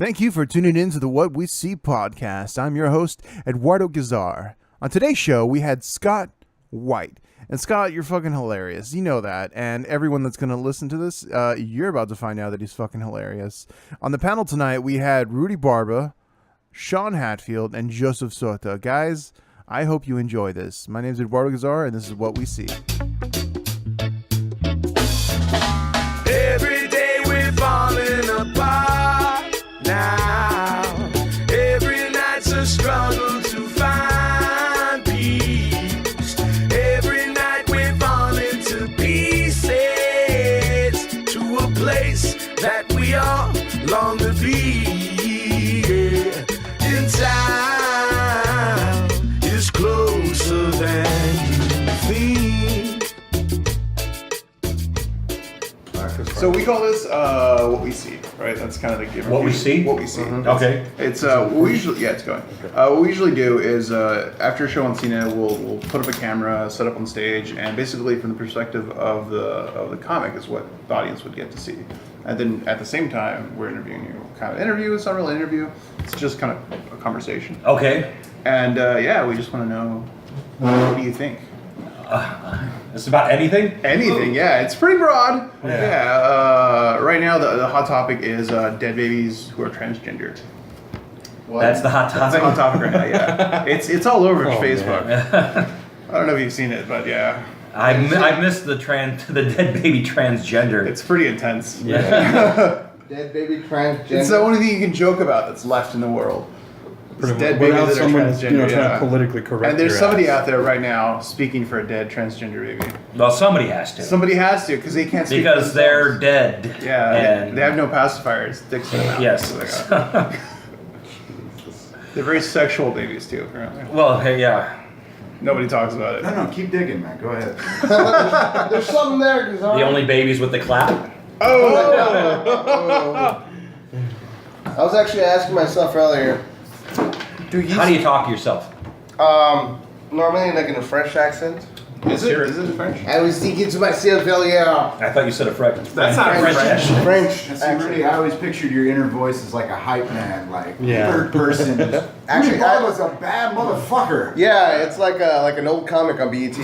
Thank you for tuning in to the What We See podcast. I'm your host, Eduardo Gazar. On today's show, we had Scott White. And Scott, you're fucking hilarious. You know that. And everyone that's going to listen to this, you're about to find out that he's fucking hilarious. On the panel tonight, we had Rudy Barba, Sean Hatfield, and Joseph Sota. Guys, I hope you enjoy this. My name is Eduardo Gazar, and this is What We See. Every day we're falling apart now. Every night's a struggle to find peace. Every night we're falling to pieces, to a place that we all long to be. In time is closer than you think. So we call this What We See, right? That's kind of the given. What we see? What we see. Mm-hmm. Okay. It's what we usually, it's going. What we usually do is after a show on Cena, we'll put up a camera, set up on stage, and basically from the perspective of the comic is what the audience would get to see. And then at the same time, we're interviewing you. Kind of interview. It's not really an interview. It's just kind of a conversation. Okay. And yeah, we just want to know, what do you think? It's about anything? Anything, yeah. It's pretty broad. Yeah. Right now, the hot topic is dead babies who are transgender. What? That's the hot That's topic? the hot topic right now, yeah. It's all over Facebook. I don't know if you've seen it, but yeah. I missed the dead baby transgender. It's pretty intense. Yeah. Dead baby transgender. It's the only thing you can joke about that's left in the world. It's dead Without babies that are someone, transgender, trying to politically correct. And there's your somebody ass. out there right now speaking for a dead transgender baby. Well, somebody has to. Somebody has to, because they can't speak for Because they're themselves. dead. Yeah, And they have no pacifiers. Dicks in their mouth. Yes. They're very sexual babies too, apparently. Well, hey, yeah. Nobody talks about it. No, keep digging, man. Go ahead. There's something there, Gazar. The only babies with the clap? Oh! I was actually asking myself earlier. How do you talk to yourself? Normally like in a French accent. Is it French? I was thinking to myself earlier. I thought you said a French. That's not French. French. See, Rudy, I always pictured your inner voice as like a hype man, like Yeah. third person. Just, Actually, I I was a bad motherfucker. Yeah, it's like an old comic on BET.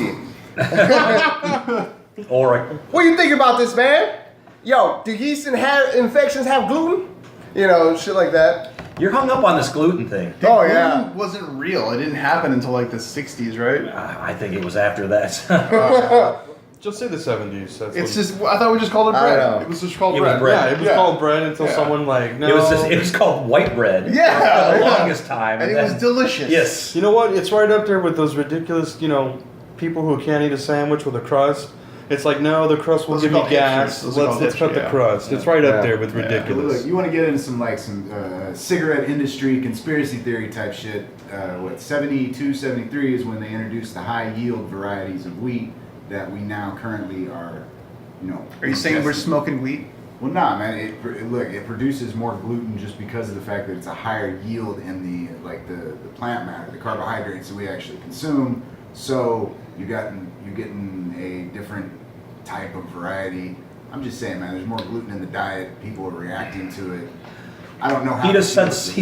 Or What do you think about this, man? Yo, do yeast infections have gluten? You know, shit like that. you're hung up on this gluten thing. Oh yeah. Gluten wasn't real. It didn't happen until like the 60s, right? I think it was after that. Just say the 70s. That's It's what- just, I thought we just called it I bread. know. It was just called It was bread. bread. Yeah, it was called bread until someone like, no. It was called white bread. Yeah. For the Yeah. longest time. And it then- was delicious. Yes. You know what? It's right up there with those ridiculous, people who can't eat a sandwich with a crust. It's like, no, the crust will Those are give you called gas. hipsters. Those are called Let's cut hipsters, the yeah. crust. It's right up there with Look, ridiculous. you want to get into some cigarette industry conspiracy theory type shit. 72, 73 is when they introduced the high yield varieties of wheat that we now currently are, Are you saying we're ingesting. smoking wheat? Well, nah, man. It produces more gluten just because of the fact that it's a higher yield in the plant matter, the carbohydrates that we actually consume. So you're getting a different type of variety. I'm just saying, man. There's more gluten in the diet. People are reacting to it. I don't know how. He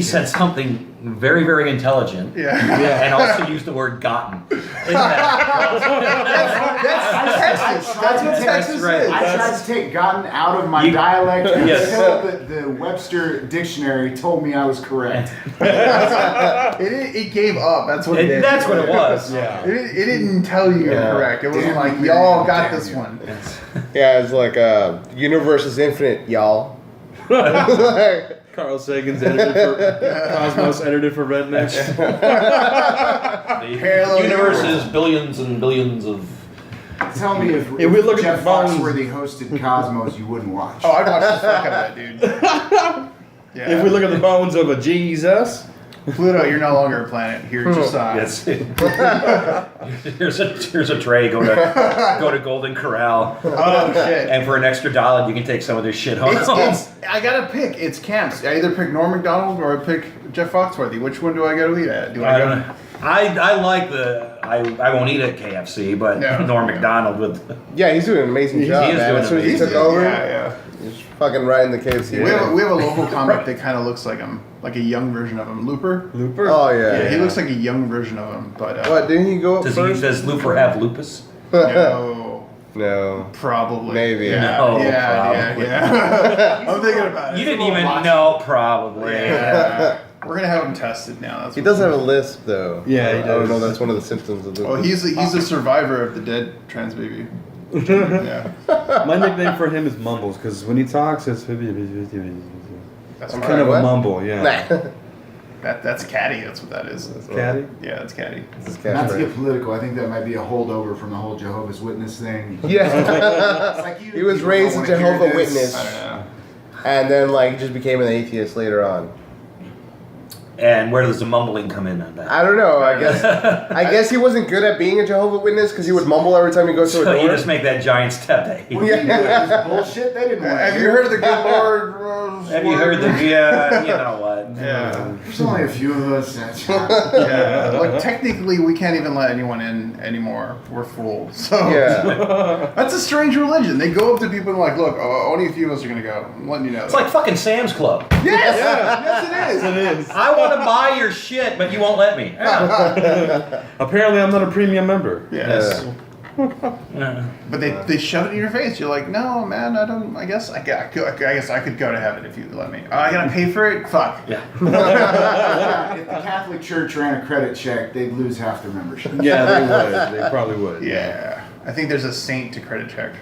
said something very, very intelligent. Yeah. And also used the word gotten. Isn't that? That's what Texas right. is. I tried to take "gotten" out of my You- dialect Yes. until the Webster dictionary told me I was correct. It gave up. That's what it did. That's what it was. Yeah. It didn't tell you you're Yeah. correct. It wasn't Damn like, you, y'all man. got Damn this you. one. Yeah, it's like universe is infinite, y'all. Carl Sagan's edited for Cosmos edited for rednecks. The Parallel universe universe. is billions and billions of. Tell me if If we look at Jeff the bones- Foxworthy hosted Cosmos, you wouldn't watch. Oh, I'd watch the fuck out of that, dude. Yeah. If we look at the bones of a Jesus, Pluto, you're no longer a planet. Here, just Yes. here's a tray. Go to Golden Corral, Oh shit. and for an extra $1, you can take some of this shit home. I gotta pick. It's camps. I either pick Norm Macdonald or I pick Jeff Foxworthy. Which one do I go to eat at? Do I I go? don't know. I like I won't eat at KFC, but No. Norm Macdonald with. Yeah, he's doing an amazing He job, is man. doing As soon as he amazing. took over, Yeah, yeah. he's Fucking right in the KFC. We have a local comic that kind of looks like him, like a young version of him. Looper. Looper? Oh yeah. Yeah, he looks like a young version of him, but What? Didn't he go up first? Does Looper have lupus? no, No. probably. Maybe. Yeah, No, yeah. I'm thinking about it. You It's a didn't little even watch- know, probably. Yeah. We're gonna have him tested now. That's He what- does have a lisp though. Yeah, he I don't does. know. That's one of the symptoms of the. Oh, he's a survivor of the dead trans baby. Yeah, My nickname for him is Mumbles because when he talks, it's that's kind fine. of What? a mumble. Yeah. That's Caddy. That's what that is. Caddy? Yeah, that's Caddy. This is Not to get catchphrase. political, I think that might be a holdover from the whole Jehovah's Witness thing. Yeah. It's like you He was people raised don't a wanna hear Jehovah this. Witness. I don't know. And then like just became an atheist later on. And where does the mumbling come in on that? I don't know. I guess he wasn't good at being a Jehovah Witness because he would mumble every time he goes to a So door. you just make that giant step. What do you do? It was bullshit. They didn't want to Have you hear heard it. of the good Lord? Have you heard the yeah? You know what? Yeah. There's only a few of us. That's Yeah. Like technically, we can't even let anyone in anymore. We're full. So Yeah. that's a strange religion. They go up to people and like, look, only a few of us are gonna go. I'm letting you know. It's like fucking Sam's Club. yes, yes, it is. It is. I want to buy your shit, but you won't let me. Apparently, I'm not a premium member. Yes. Yeah. But they shove it in your face. You're like, no, man, I don't. I guess I could go to heaven if you let me. Oh, I gotta pay for it. Fuck. Yeah. If the Catholic Church ran a credit check, they'd lose half their membership. Yeah, they would. They probably would. Yeah. I think there's a saint to credit check.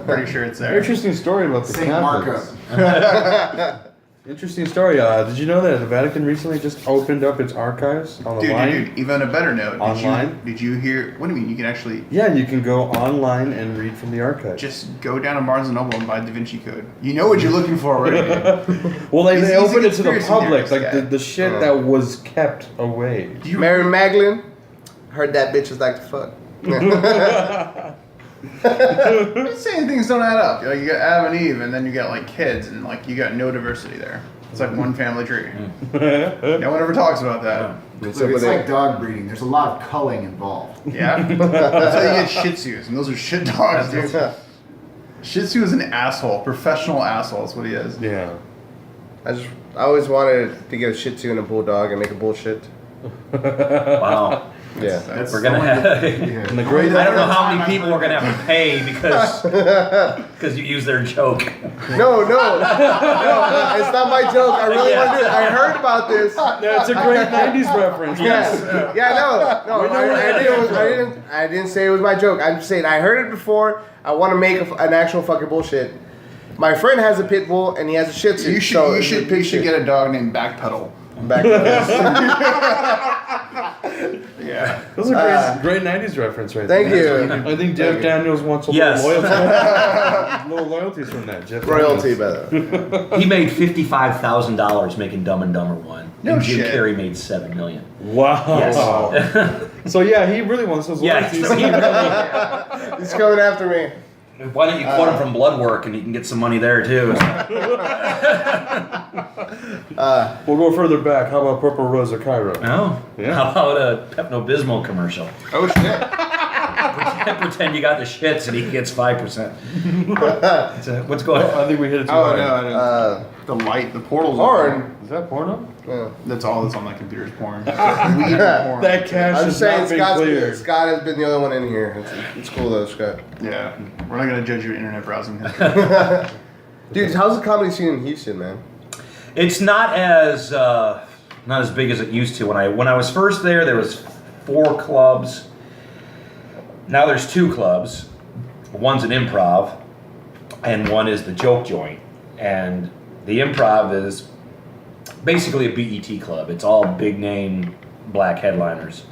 Pretty sure it's there. Interesting story about the Saint Marco. Catholics. Interesting story. Did you know that the Vatican recently just opened up its archives on the line? Dude, even a better note. Online? Did you hear? What do you mean? You can actually Yeah, you can go online and read from the archives. just go down to Barnes and Noble and buy Da Vinci Code. You know what you're looking for already. Well, they He's a opened it to the conspiracy public, theorist like guy. the shit that was kept away. Do you Mary Magdalene. Heard that bitch was like to fuck. I'm just saying things don't add up. Like, you got Adam and Eve, and then you got like kids, and like you got no diversity there. It's like one family tree. No one ever talks about that. Look, it's like dog breeding. There's a lot of culling involved. Yeah, that's why you get Shih Tzus, and those are shit dogs, dude. Shih Tzu is an asshole, professional asshole. That's what he is. Yeah. I always wanted to get a Shih Tzu and a bulldog and make a bullshit. Wow. Yeah. That's We're gonna have. Yeah. And the great I don't know how many people we're gonna have to pay because you use their joke. No, it's not my joke. I really Yeah. want to do it. I heard about this. Yeah, it's a great 90s reference. I didn't say it was my joke. I'm just saying I heard it before. I want to make an actual fucking bullshit. My friend has a pit bull and he has a Shih Tzu. You should get a dog named Backpedal. back. Yeah. Those are great 90s reference right Thank there. you. I think Jeff Daniels wants a Yes. little loyalty. Little loyalties from that. Jeff Royalty, Daniels. brother. He made $55,000 making Dumb and Dumber 1. No and Jim shit. Carrey made $7 million. Wow. Yes. So yeah, he really wants those Yeah. loyalties. So he really, He's coming after me. why don't you quote him from Blood Work and you can get some money there too? We'll go further back. How about Purple Rose of Cairo? No. Yeah. How about a Pepto-Bismol commercial? Oh shit. Pretend you got the shits and he gets 5%. What's going on? I think we hit it too Oh hard. no. The light, the portals. Porn. Is that porno? That's all that's on my computer is porn. Weed and porn. That cash I'm has just saying not been cleared. Scott has been the only one in here. It's cool though, Scott. Yeah. We're not gonna judge your internet browsing history. Dude, how's the comedy scene in Houston, man? It's not as big as it used to. When I was first there was 4 clubs. Now there's 2 clubs. One's an Improv, and one is the Joke Joint. And the Improv is basically a BET club. It's all big name black headliners.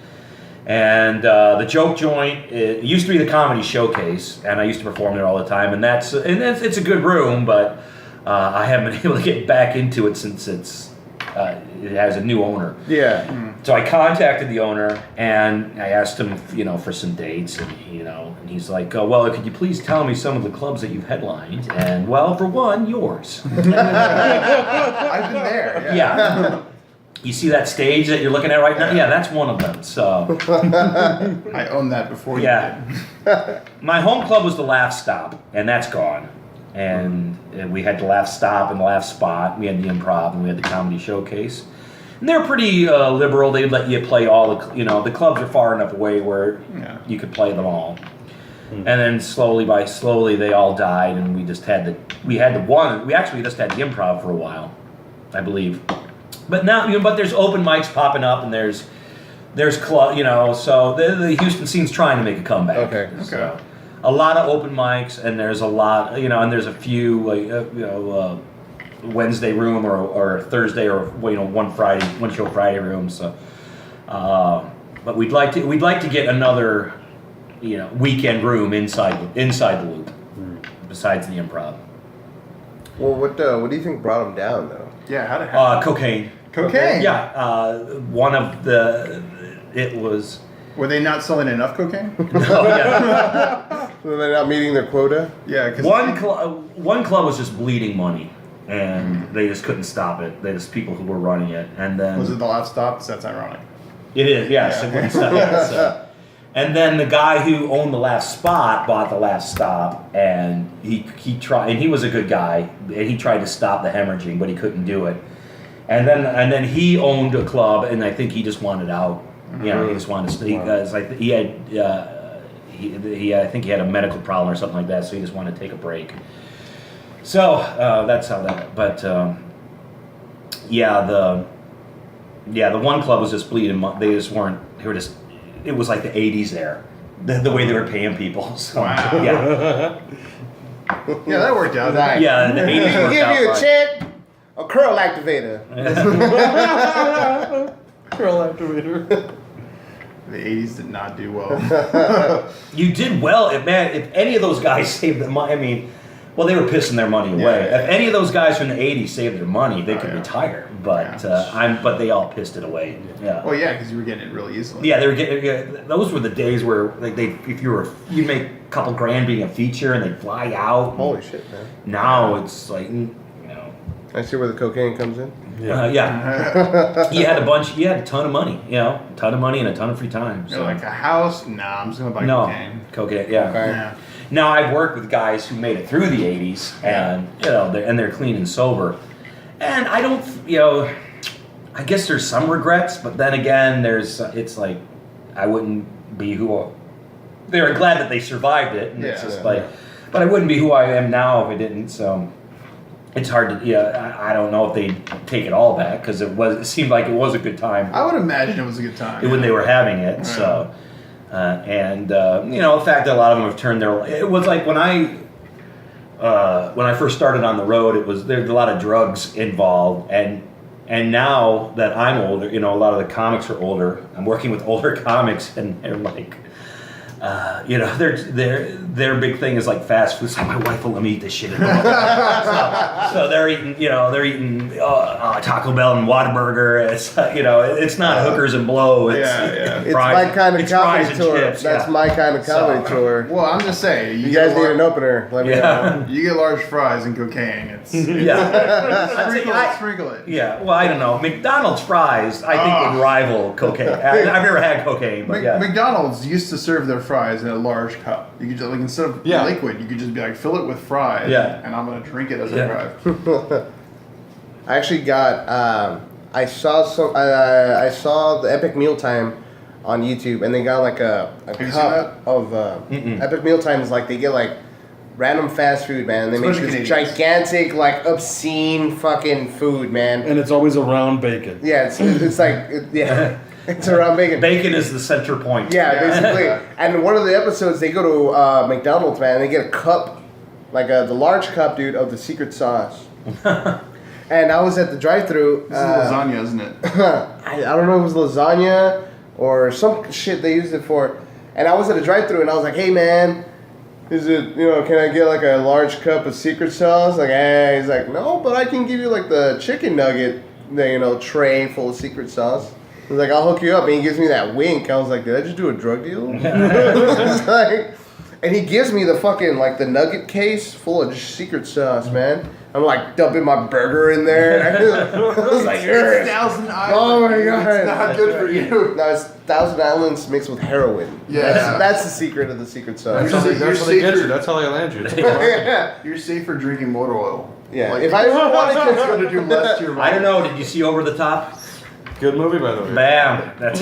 And the Joke Joint, it used to be the Comedy Showcase, and I used to perform there all the time. And it's a good room, but I haven't been able to get back into it since it has a new owner. Yeah. So I contacted the owner and I asked him, for some dates, and and he's like, well, could you please tell me some of the clubs that you've headlined? And well, for one, yours. I've been there. Yeah. You see that stage that you're looking at right now? Yeah, that's one of them. So I owned that before you yeah, my home club was the Laugh Stop, and that's gone. and we had the Laugh Stop and the Laugh Spot. We had the Improv, and we had the Comedy Showcase. And they're pretty liberal. They'd let you play all the, the clubs are far enough away where you could play them all. And then slowly they all died, and we just had we actually just had the Improv for a while, I believe. But now, but there's open mics popping up, and there's club, so the Houston scene's trying to make a comeback. Okay. So a lot of open mics, and there's a lot, and there's a few, Wednesday room or Thursday or one show Friday room. So, but we'd like to get another, weekend room inside the loop, besides the Improv. Well, what do you think brought them down though? Yeah, how did happen? Cocaine. Cocaine? Yeah, it was. Were they not selling enough cocaine? Oh, yeah. So they're not meeting their quota? Yeah, because One club was just bleeding money, and they just couldn't stop it. They just people who were running it, and then was it the Laugh Stop? That's ironic. It is, yes. Yeah. It wouldn't stop it, so. And then the guy who owned the Laugh Spot bought the Laugh Stop, and he tried, and he was a good guy. And he tried to stop the hemorrhaging, but he couldn't do it. And then he owned a club, and I think he just wanted out. He just wanted to stay because I think he had a medical problem or something like that, so he just wanted to take a break. So that's how that. But the one club was just bleeding. They just weren't. They were just. It was like the '80s there, the way they were paying people. So, Wow. Yeah. Yeah, that worked out. Right. Yeah, the '80s Give worked out you a fine. check, a curl activator. Curl activator. The 80s did not do well. You did well, if any of those guys saved the money. I mean, well, they were pissing their money away. Yeah. If any of those guys from the '80s saved their money, they could yeah. retire. But Yeah. but they all pissed it away. Yeah. Well, yeah, because you were getting it really easily. Yeah, they were getting. Yeah, those were the days where like you make a couple grand being a feature and they fly out. Holy shit, man. Now it's like I see where the cocaine comes in. yeah. You had a ton of money. A ton of money and a ton of free time. You're So. like a house? Nah, I'm just gonna buy cocaine. Cocaine. Yeah. Okay. Yeah. Now I've worked with guys who made it through the '80s, and they're clean and sober, and I don't, I guess there's some regrets, but then again, it's like I wouldn't be who. They were glad that they survived it, and it's Yeah. just like, but I wouldn't be who I am now if I didn't. So it's hard to, I don't know if they'd take it all back because it seemed like it was a good time I would imagine it was a good time. when they were having it. Yeah. So, the fact that a lot of them have turned it was like when I first started on the road, there's a lot of drugs involved, and now that I'm older, a lot of the comics are older. I'm working with older comics, and they're like, their big thing is like fast food. So my wife will let me eat this shit. So they're eating, Taco Bell and Whataburger. It's it's not hookers and blow. It's It's fries- my kind of it's fries comedy and tour. chips, That's yeah. my kind of comedy tour. Well, I'm just saying. You guys need an opener. Let me know. Yeah. You get large fries and cocaine. It's Yeah. sprinkle it. Yeah, well, I don't know. McDonald's fries, I think, would rival cocaine. I've never had cocaine, but yeah. McDonald's used to serve their fries in a large cup. You could just, like, instead of liquid, you could just be like, fill it with fries. Yeah. And I'm gonna drink it as I Yeah. drive. I actually got. I saw the Epic Mealtime on YouTube, and they got like a you seen cup of Epic Mealtime is like they get like random fast food, man. They make Especially this Canadians. gigantic, like obscene fucking food, man. And it's always around bacon. Yeah, it's like it's around bacon. Bacon is the center point. Yeah, basically. And in one of the episodes, they go to McDonald's, man. And they get a cup, like the large cup, dude, of the secret sauce. And I was at the drive-thru. This is lasagna, isn't it? I don't know if it was lasagna or some shit they used it for. And I was at a drive-thru and I was like, hey, man, is it, can I get like a large cup of secret sauce? Like, hey, he's like, no, but I can give you like the chicken nugget, tray full of secret sauce. He's like, I'll hook you up. And he gives me that wink. I was like, did I just do a drug deal? It's like, and he gives me the fucking, like, the nugget case full of secret sauce, man. I'm like dumping my burger in there. I was like, yes. Thousand Island. Oh my God. It's not good for you. No, it's Thousand Islands mixed with heroin. Yeah. That's the secret of the secret sauce. That's how they You're get safer. you. That's how they land you. Yeah. You're safe for drinking motor oil. Yeah. Like, If I ever wanted it's to, going to do less to your I body. don't know. Did you see Over the Top? Good movie, by the way. Bam. That's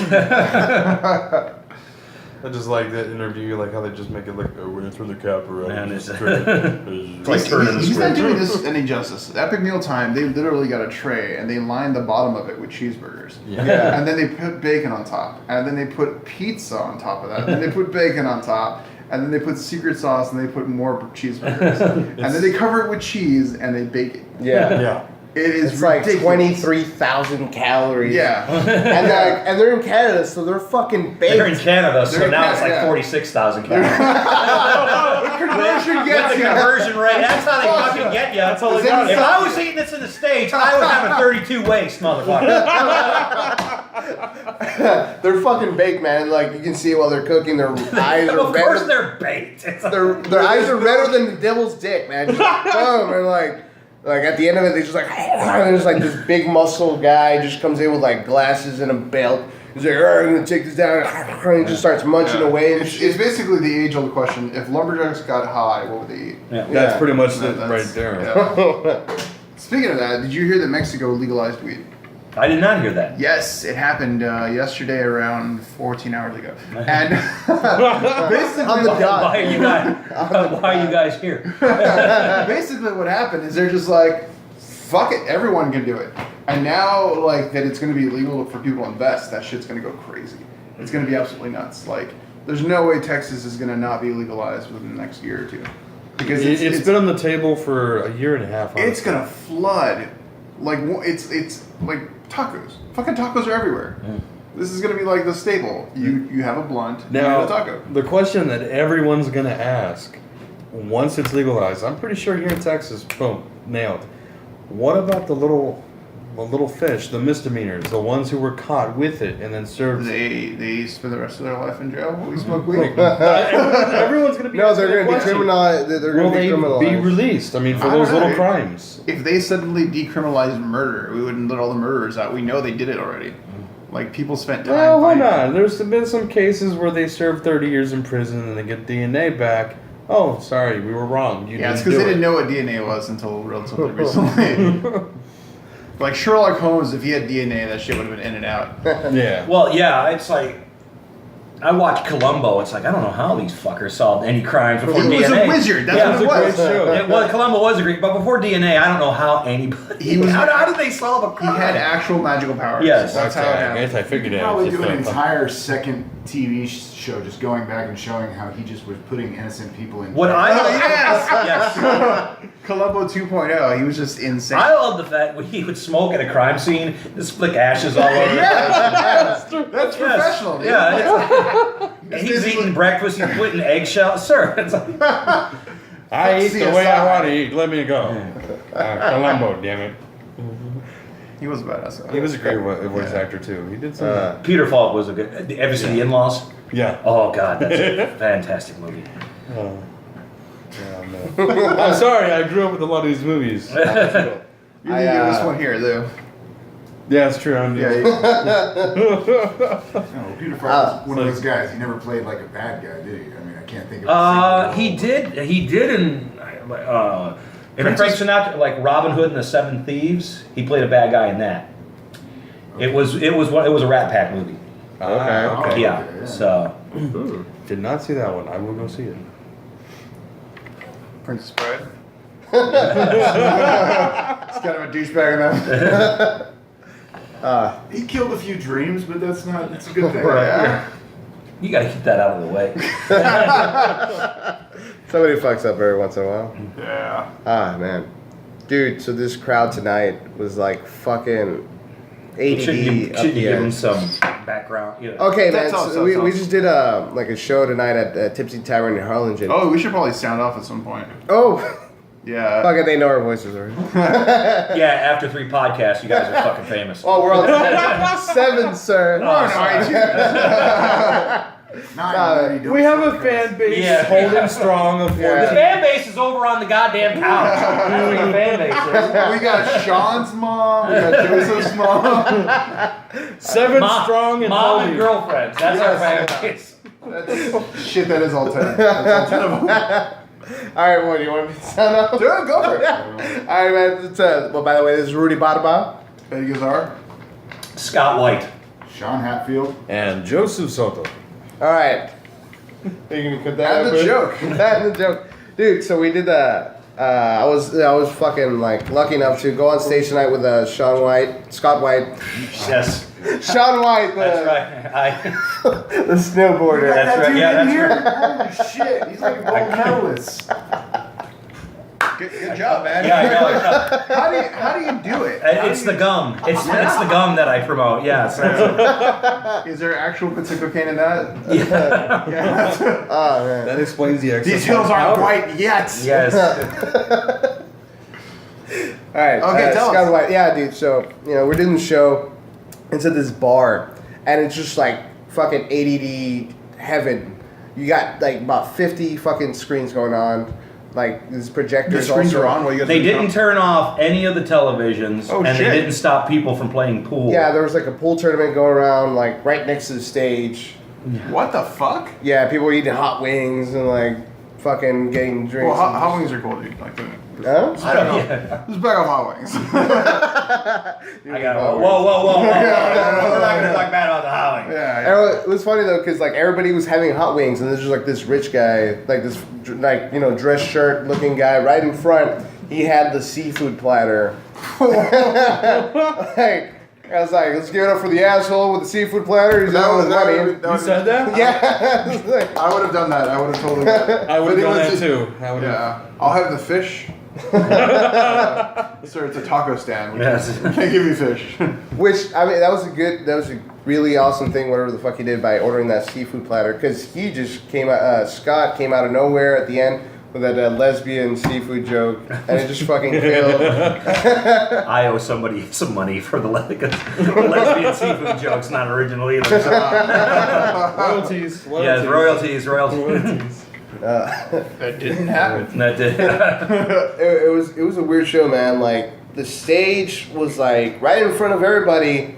I just like that interview, like how they just make it like, oh, we're through the cap around. Man, It's it's- like He's not doing this any justice. Epic Meal Time, they literally got a tray and they lined the bottom of it with cheeseburgers. Yeah. And then they put bacon on top. And then they put pizza on top of that. And then they put bacon on top. And then they put secret sauce and they put more cheeseburgers. And then they cover it with cheese and they bake it. yeah. Yeah. It is It's like ridiculous. 23,000 calories. Yeah. And they're in Canada, so they're fucking baked. They're in Canada, so They're in now it's like Canada, yeah. 46,000 calories. Conversion With gets the you. conversion rate, that's how they fucking get you. That's how they got it. If I was eating this in the States, I would have a 32 waist, motherfucker. They're fucking baked, man. Like you can see while they're cooking, their eyes are Of course red. they're baked. It's like- Their eyes are redder than the devil's dick, man. Just boom, and like at the end of it, they just like and there's like this big muscle guy just comes in with like glasses and a belt. He's like, "Alright, I'm gonna take this down," and he just starts munching Yeah. away. And It's shit. basically the age-old question: if lumberjacks got high, what would they eat? Yeah. That's pretty much it That's- right there. yeah. Speaking of that, did you hear that Mexico legalized weed? I did not hear that. Yes, it happened yesterday around 14 hours ago. And basically, On the dot. Why are you guys here? basically what happened is they're just like, fuck it, everyone can do it. And now, like, that it's going to be illegal for people to invest, that shit's going to go crazy. It's going to be absolutely nuts. Like, there's no way Texas is going to not be legalized within the next year or two. Because It's been on the table for a year and a half. it's honestly. gonna flood. Like it's like tacos. Fucking tacos are everywhere. This is gonna be like the staple. You have a blunt, you Now, have a taco. the question that everyone's gonna ask once it's legalized, I'm pretty sure here in Texas, boom, nailed. What about the little fish, the misdemeanors, the ones who were caught with it and then served? They spend the rest of their life in jail. We smoke weed. Everyone's gonna be. No, asking they're that gonna be question. criminalized. They're Will gonna be they criminalized. be released? I mean, for I those don't know. little crimes. If they suddenly decriminalized murder, we wouldn't let all the murderers out. We know they did it already. Like people spent time. Well, why finding- not? There's been some cases where they serve 30 years in prison and they get DNA back. Oh, sorry, we were wrong. You Yeah, it's didn't because do they didn't it. know what DNA was until relatively recently. Like Sherlock Holmes, if he had DNA, that shit would have been in and out. Yeah. Well, yeah, it's like I watched Columbo. It's like I don't know how these fuckers solved any crimes before He DNA. was a wizard. That's Yeah, what it it's a was. great show. Yeah, well, Columbo was a great, but before DNA, I don't know how anybody. He was- how did they solve a He crime? had actual magical powers. Yes. That's how it I happened. guess I figured it out. Probably It's do an just, entire second TV show just going back and showing how he just was putting innocent people in. What jail. I Oh, yes! yes. Columbo 2.0. He was just insane. I love the fact when he would smoke at a crime scene, just flick ashes all over. That's Yes. professional. Dude. Yeah, he's eating breakfast. He's putting eggshells, sir. It's like, I eat the way CSI. I want to eat. Let me go. Columbo, damn it. He was a badass. He was a great voice actor too. He did some. Peter Falk was a good. Ever see The In-Laws? Yeah. Oh God, that's a fantastic movie. Oh. Yeah, no. I'm sorry. I grew up with a lot of these movies. You didn't get this one here, though. Yeah, it's true. I'm Yeah. No, Peter Falk was one of those guys. He never played like a bad guy, did he? I mean, I can't think of. a He single did in Frank Sinatra, like Robin Hood and the Seven Thieves. He played a bad guy in that. It was a Rat Pack movie. okay. Yeah. okay, yeah. So Did not see that one. I will go see it. Princess Bride. It's kind of a douchebag enough. He killed a few dreams, but that's not. It's a good thing. Yeah. you got to keep that out of the way. Somebody fucks up every once in a while. Yeah. Ah, man. Dude, so this crowd tonight was like fucking ADD Should you up the give him edge. some background? You know. Okay, man. That's So all, we that's all. just did a show tonight at Tipsy Tavern in Harlingen. Oh, we should probably sound off at some point. Oh, Yeah. fuck it, they know our voices already. Yeah, after 3 podcasts, you guys are fucking famous. Oh, we're on 7, sir. We're on iTunes. We have a fan base Yeah. holding strong, The unfortunately. fan base is over on the goddamn couch. That's where the fan base is. We got Sean's mom. We got Joseph's mom. 7 Mom, strong and mom holding. and girlfriends. That's our fan base. That's, shit, that is all 10. That's all 10 of them. All right, what do you want me to sound up? Do it, go for it. All right, man. It's, well, by the way, this is Rudy Badaba. Eddie Gazar. Scott White. Sean Hatfield. And Joseph Soto. All right. Are you gonna cut that? Add out, the bro? joke. Add the joke, dude. So we did I was fucking like lucky enough to go on stage tonight with Scott White, Yes. Sean White, That's right. the snowboarder. That's right. Yeah, that's right. Holy shit, he's like a gold medalist. Good job, man. Yeah, I know. How do you do it? It's the gum. It's the gum that I promote. Yes. Is there actual bits of cocaine in that? Yeah. Yeah. Oh man. That explains the excess. These hills aren't white yet. Yes. All right. Okay, tell Scott us. White. Yeah, dude. So we're doing the show. It's at this bar, and it's just like fucking ADD heaven. You got like about 50 fucking screens going on. Like these projectors. The screens also. are on while you guys They are didn't turn off any of the televisions, Oh, and shit. they didn't stop people from playing pool. Yeah, there was like a pool tournament going around, like right next to the stage. What the fuck? Yeah, people were eating hot wings and like fucking getting drinks. Well, hot wings are cool, dude. Like, Huh? I don't know. let's back off hot wings. I got whoa. We're not gonna talk bad about the howling. Yeah. It was funny though, because like everybody was having hot wings, and there's just like this rich guy, like this dress shirt looking guy right in front. He had the seafood platter. Like, I was like, let's give it up for the asshole with the seafood platter. He's out with money. You said that? Yeah. It's like- I would have done that. I would have totally done that. I would have But it done was that just- too. I would have. Yeah. I'll have the fish. Sir, it's a taco stand. Yes. We can't give you fish. Which I mean, that was a really awesome thing. Whatever the fuck he did by ordering that seafood platter, because he just came out. Scott came out of nowhere at the end with that lesbian seafood joke, and it just fucking killed. I owe somebody some money for the lesbian seafood joke's not original either. Royalties. Yes, royalties. That didn't happen. That did. It was a weird show, man. Like the stage was like right in front of everybody,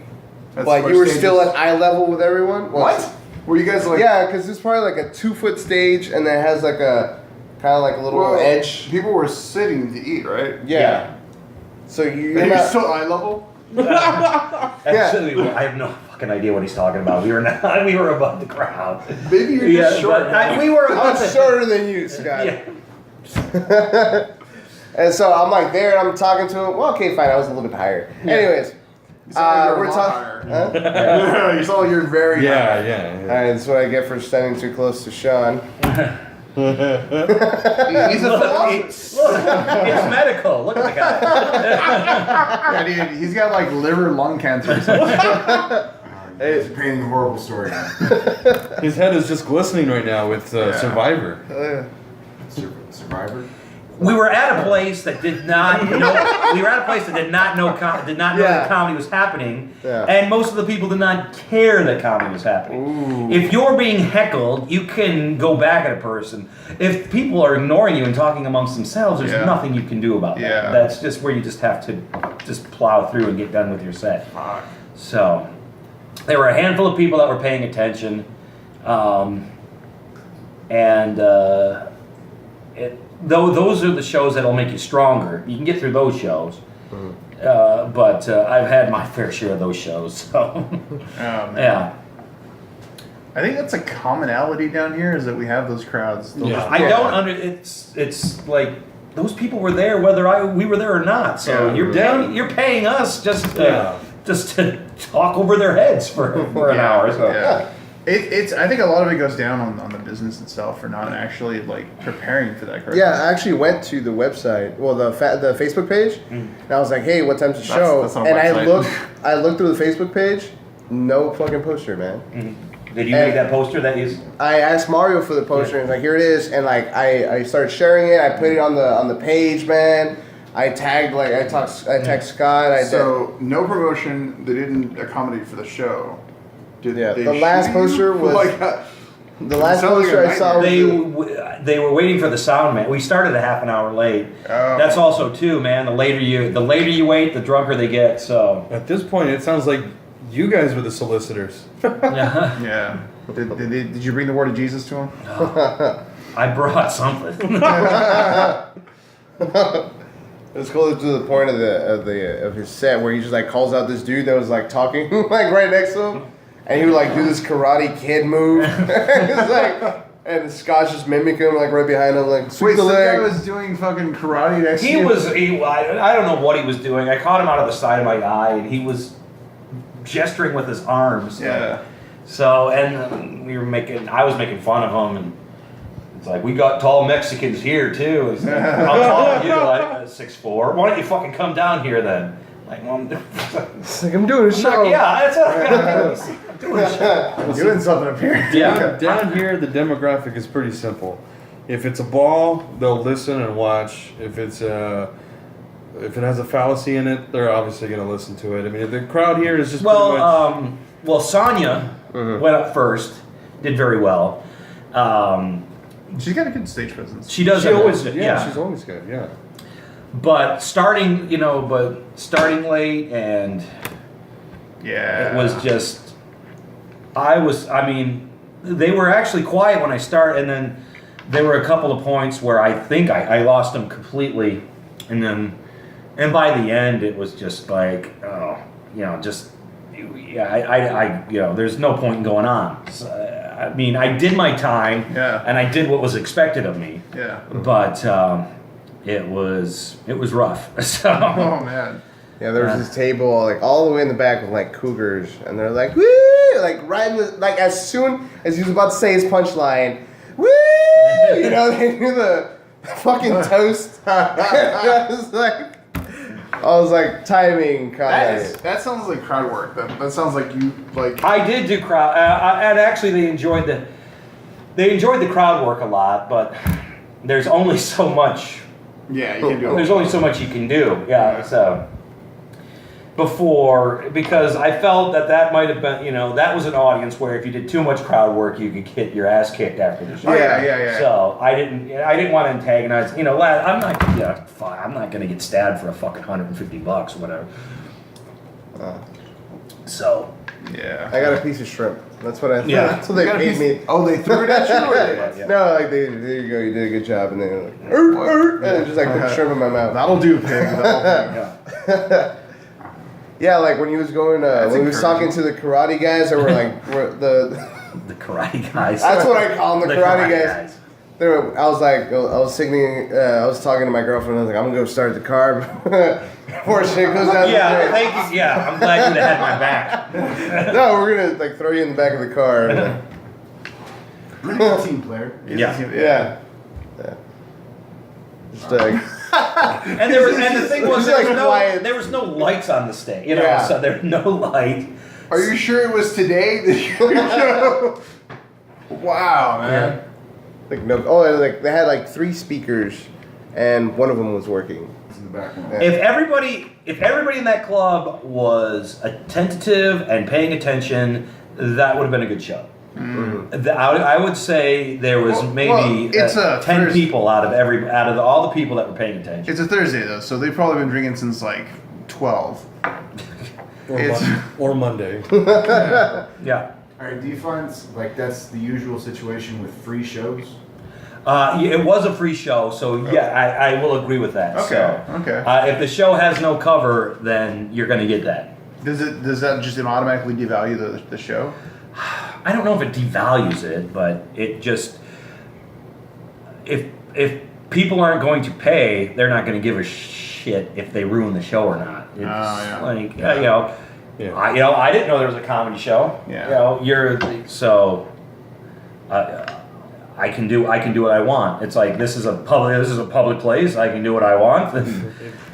That's but where you were stages- still at eye level with everyone. What? Were you guys like? Yeah, because it's probably like a 2-foot stage, and then it has like a kind of like a little Well, edge. People were sitting to eat, right? Yeah. So you're You're not. still eye level. Actually, I have no fucking idea what he's talking about. We were not. We were above the crowd. Maybe you're Yeah, just short. but we were. I'm shorter than you, Scott. Yeah. And so I'm like there, and I'm talking to him. Well, okay, fine. I was a little bit higher. Anyways, we're talking. Huh? You saw you're very high. Yeah. All right, that's what I get for standing too close to Sean. He's a philosopher. It's medical. Look at the guy. Yeah, dude, he's got like liver lung cancer or something. It's a painting a horrible story. His head is just glistening right now with Survivor. Survivor. We were at a place that did not know. We were at a place that did not know that comedy was happening, Yeah. and most of the people did not care that comedy was happening. If you're being heckled, you can go back at a person. If people are ignoring you and talking amongst themselves, there's Yeah. nothing you can do about that. Yeah. That's just where you just have to just plow through and get done with your set. Fuck. So there were a handful of people that were paying attention, those are the shows that'll make you stronger. You can get through those shows, but I've had my fair share of those shows. So Man. yeah, I think that's a commonality down here is that we have those crowds. They'll Yeah. just- I don't it's like those people were there whether we were there or not. So Yeah. you're paying us just Yeah. to talk over their heads for an hour. So. Yeah. It's. I think a lot of it goes down on the business itself for not actually like preparing for that crowd. Yeah, I actually went to the website, well, the Facebook page, and I was like, "Hey, what time's the show?" that's not a And website. I looked through the Facebook page, no fucking poster, man. Did you make that poster that is? I asked Mario for the poster, and he's like, "Here it is," and like I started sharing it. I put it on the page, man. I tagged tagged Scott. So no promotion. They didn't accommodate for the show. Did Yeah, they the last shoot you? poster was- Like, The last sounds like poster a I saw was They were waiting for the sound man. We started a half an hour late. Oh. That's also too, man. The later you wait, the drunker they get. So At this point, it sounds like you guys were the solicitors. yeah. Yeah. Did you bring the word of Jesus to him? I brought something. It was close to the point of his set where he just like calls out this dude that was like talking like right next to him, and he would like do this Karate Kid move. It's like, and Scott's just mimicking him like right behind him, like sweep Wait, the so the leg. guy was doing fucking karate next to He you? was. I don't know what he was doing. I caught him out of the side of my eye, and he was gesturing with his arms. Yeah. So and I was making fun of him, and it's like we got tall Mexicans here too. It's like, how tall are you? Like 6'4". Why don't you fucking come down here then? Like, well, It's like I'm doing a show. yeah, that's what I gotta do. I'm doing a show. I'm doing something up here. Yeah. Down here, the demographic is pretty simple. If it's a ball, they'll listen and watch. If it has a fallacy in it, they're obviously going to listen to it. I mean, the crowd here is just pretty much. Well, Sonya went up first, did very well. She's got a good stage presence. She does. She have always, that, yeah, she's always good. Yeah. But starting late, and Yeah. it was just. I mean, they were actually quiet when I started, and then there were a couple of points where I think I lost them completely, and by the end it was just like, oh, just. Yeah, there's no point in going on. So, I mean, I did my time, Yeah. and I did what was expected of me, Yeah. but it was rough. So, Oh man. Yeah, there was this table like all the way in the back with like cougars, and they're like, woo! Like right in the, like as soon as he was about to say his punchline, woo! You know, they do the fucking toast. I was like timing kind of. That sounds like crowd work. That sounds like you like. I did do crowd, and actually they enjoyed the crowd work a lot, but there's only so much. Yeah, you can do it. There's only so much you can do. Yeah. So because I felt that might have been, that was an audience where if you did too much crowd work, you could get your ass kicked after the show. Yeah. So I didn't want to antagonize. Lad, I'm not gonna get stabbed for a fucking $150 or whatever. So. Yeah. I got a piece of shrimp. That's what I. Yeah. That's what they paid me. Oh, they threw it at you. Or Yeah. No, like there you go, you did a good job, and then like, and then just like put shrimp in my mouth. That'll do, pig. That'll do. Yeah. Yeah, like when he was going, when he was talking to the karate guys, that were like The karate guys. That's what I call them, the karate guys. I was talking to my girlfriend. I was like, I'm gonna go start the car before shit goes down. Yeah, the drain. thank you. Yeah, I'm glad you had my back. No, we're gonna like throw you in the back of the car. Pretty good team player. Yeah. Yeah. Just like. And the thing was, It's like quiet. there was no lights on the stage. Yeah. So there was no light. Are you sure it was today that you Wow, man. Like no. Oh, and, like they had like 3 speakers, and one of them was working. It's in the back one. Yeah. If everybody in that club was attentive and paying attention, that would have been a good show. I would say there was maybe it's 10 Thursday. people out of all the people that were paying attention. It's a Thursday though, so they've probably been drinking since like 12. Or Monday. Yeah. All right, do you find like that's the usual situation with free shows? It was a free show, so yeah, I will agree with that. Okay, So, okay. if the show has no cover, then you're going to get that. Does that just automatically devalue the show? I don't know if it devalues it, but it just if people aren't going to pay, they're not going to give a shit if they ruin the show or not. It's yeah. like Yeah. I didn't know there was a comedy show. Yeah. I can do what I want. It's like this is a public place. I can do what I want.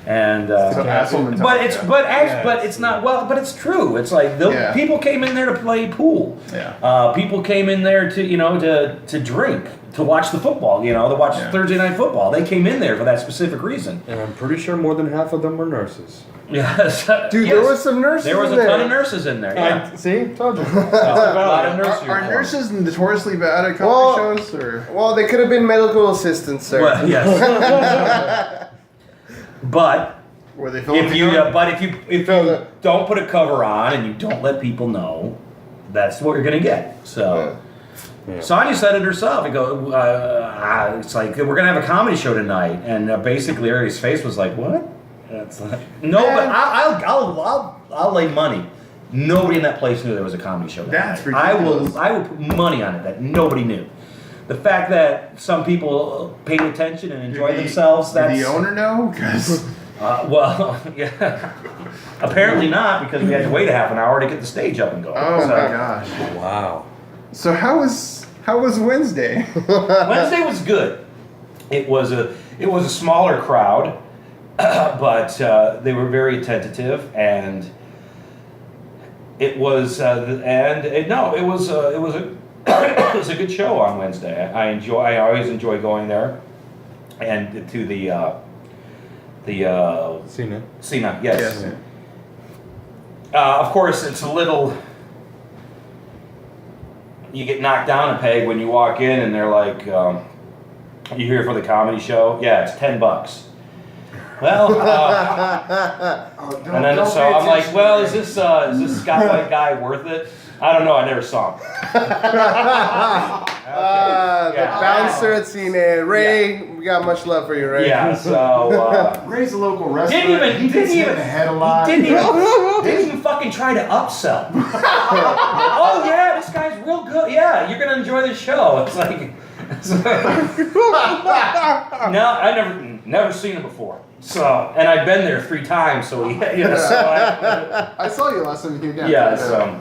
And So asshole but mentality, it's yeah. but it's not well, but it's true. It's like Yeah. people came in there to play pool. Yeah. People came in there to drink, to watch the football. To watch Yeah. Thursday night football. They came in there for that specific reason. And I'm pretty sure more than half of them were nurses. Yes, Dude, yes. there was some nurses. There was in a ton there. of nurses in there. Yeah. See? Told you. A lot of nurse Are uniforms. nurses notoriously bad at comedy Well- shows, or Well, they could have been medical assistants, sir. Well, yes. But were they filming? if you don't put a cover on and you don't let people know, that's what you're gonna get. So. Yeah. Sonya said it herself. It's like we're gonna have a comedy show tonight, and basically Ari's face was like, "What?" It's like, no, but I'll lay money. Nobody in that place knew there was a comedy show. That's night. I will ridiculous. put money on it that nobody knew. The fact that some people paid attention and enjoyed themselves. Did That's the owner know? Because well, yeah. Apparently not, because we had to wait a half an hour to get the stage up and going. oh So, my gosh. Wow. So how was Wednesday? Wednesday was good. It was a smaller crowd, but they were very attentive, and it was it was it was a good show on Wednesday. I always enjoy going there, and to the Seen it. Cena, yes. Of course, it's a little. You get knocked down a peg when you walk in, and they're like, "You here for the comedy show?" Yeah, it's $10. Well, and then so I'm like, "Well, is this Scott White guy worth it?" I don't know. I never saw him. The Yeah. bouncer at Cena. Ray, we got much love for you, Ray. Yeah. So Ray's a local wrestler. didn't he gets hit in the head a lot. didn't even fucking try to upsell. Oh yeah, this guy's real good. Yeah, you're gonna enjoy the show. It's like, no, I never seen him before. So, and I've been there 3 times. So I saw you last time you came down. yeah. So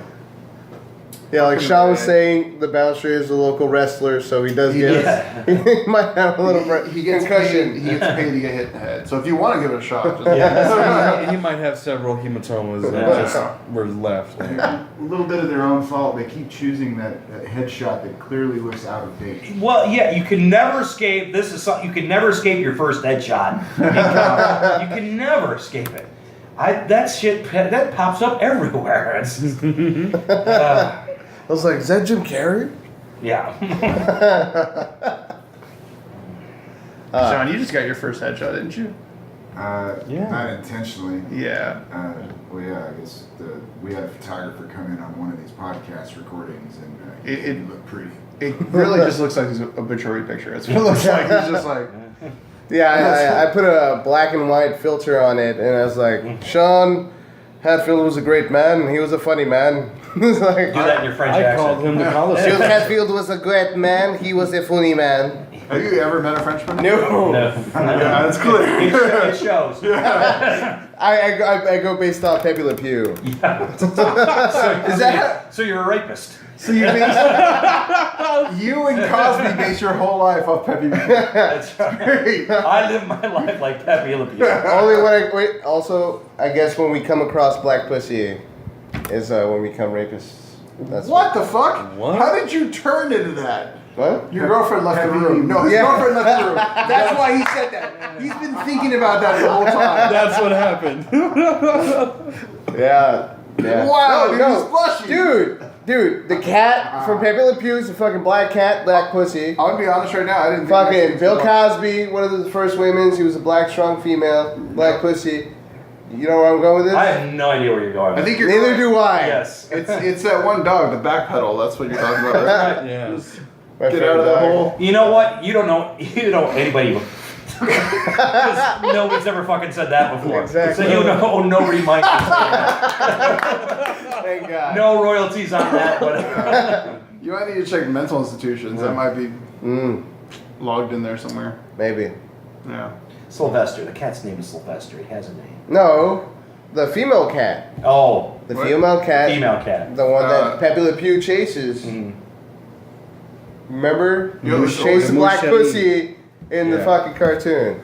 Yeah, like Sean was saying, the bouncer is a local wrestler, so he does get. Yeah. He might have a little He gets concussion. paid. He gets paid to get hit in the head. So if you want to give it a shot, just Yeah, he might have several hematomas that just were left. A little bit of their own fault. They keep choosing that headshot that clearly looks out of date. well, yeah, you can never escape. This is something you can never escape your first headshot. You can never escape it. That shit that pops up everywhere. It's, I was like, is that Jim Carrey? yeah. Sean, you just got your first headshot, didn't you? Yeah. Not intentionally. Yeah. Well, yeah, I guess we had a photographer come in on one of these podcast recordings, and It- looked pretty. It really just looks like his obituary picture. That's what it looks like. He's just like, Yeah, I put a black and white filter on it, and I was like, Sean Hatfield was a great man, and he was a funny man. It's like, Do that in your French I accent. called him the Sean Coliseum. Hatfield was a great man, he was a funny man. have you ever met a Frenchman? No. No. Yeah, that's clear. It shows. I go based off Pepe Le Pew. Is that So you're a rapist. so? You base you and Cosby base your whole life off Pepe Le Pew. That's right. I live my life like Pepe Le Pew. Only when also, I guess when we come across black pussy is when we become rapists. That's What the fuck? What? How did you turn into that? What? Your girlfriend left the room. No, his Yeah. girlfriend left the room. That's why he said that. He's been thinking about that the whole time. That's what happened. Yeah. Yeah. Wow, dude, he's blushing. Dude, the cat from Pepe Le Pew is a fucking black cat, black pussy. I'm gonna be honest right now. I didn't. Fucking Bill Cosby, one of the first women. He was a black, strong female, black pussy. You know where I'm going with this? I have no idea where you're going. I think you're. Neither do I. Yes. It's that one dog, the back pedal. That's what you're talking about, right? Yes. My Get out of that favorite hole. You know what? You don't know anybody. Because nobody's ever fucking said that before. Exactly. So you know nobody might be saying that. dog. Thank God. No royalties on that, but You might need to check mental institutions. That might be logged in there somewhere. Maybe. Yeah. Sylvester. The cat's name is Sylvester. He has a name. No, the female cat. Oh, The What? female cat. female cat. The one Uh, that Pepe Le Pew chases. Mm. Remember? You know, He the chased the black Mussolini. pussy in the Yeah. fucking cartoon.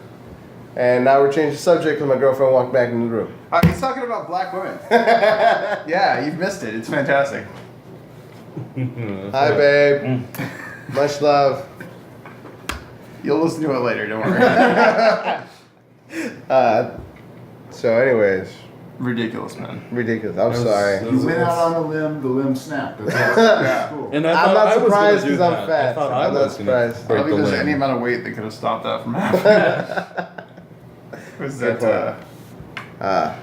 And now we're changing the subject because my girlfriend walked back in the room. He's talking about black women. Yeah, you've missed it. It's fantastic. Hi, babe. Much love. You'll listen to it later. Don't worry. So, anyways, Ridiculous, man. ridiculous. I'm That was- sorry. that You was- went out on a limb, the limb snapped. That's cool. And I'm thought not I was gonna surprised do 'cause I'm that. fat. I thought I'm I not was gonna surprised. I break don't the think there's limb. any amount of weight that could have stopped that from happening. Was Good that? point.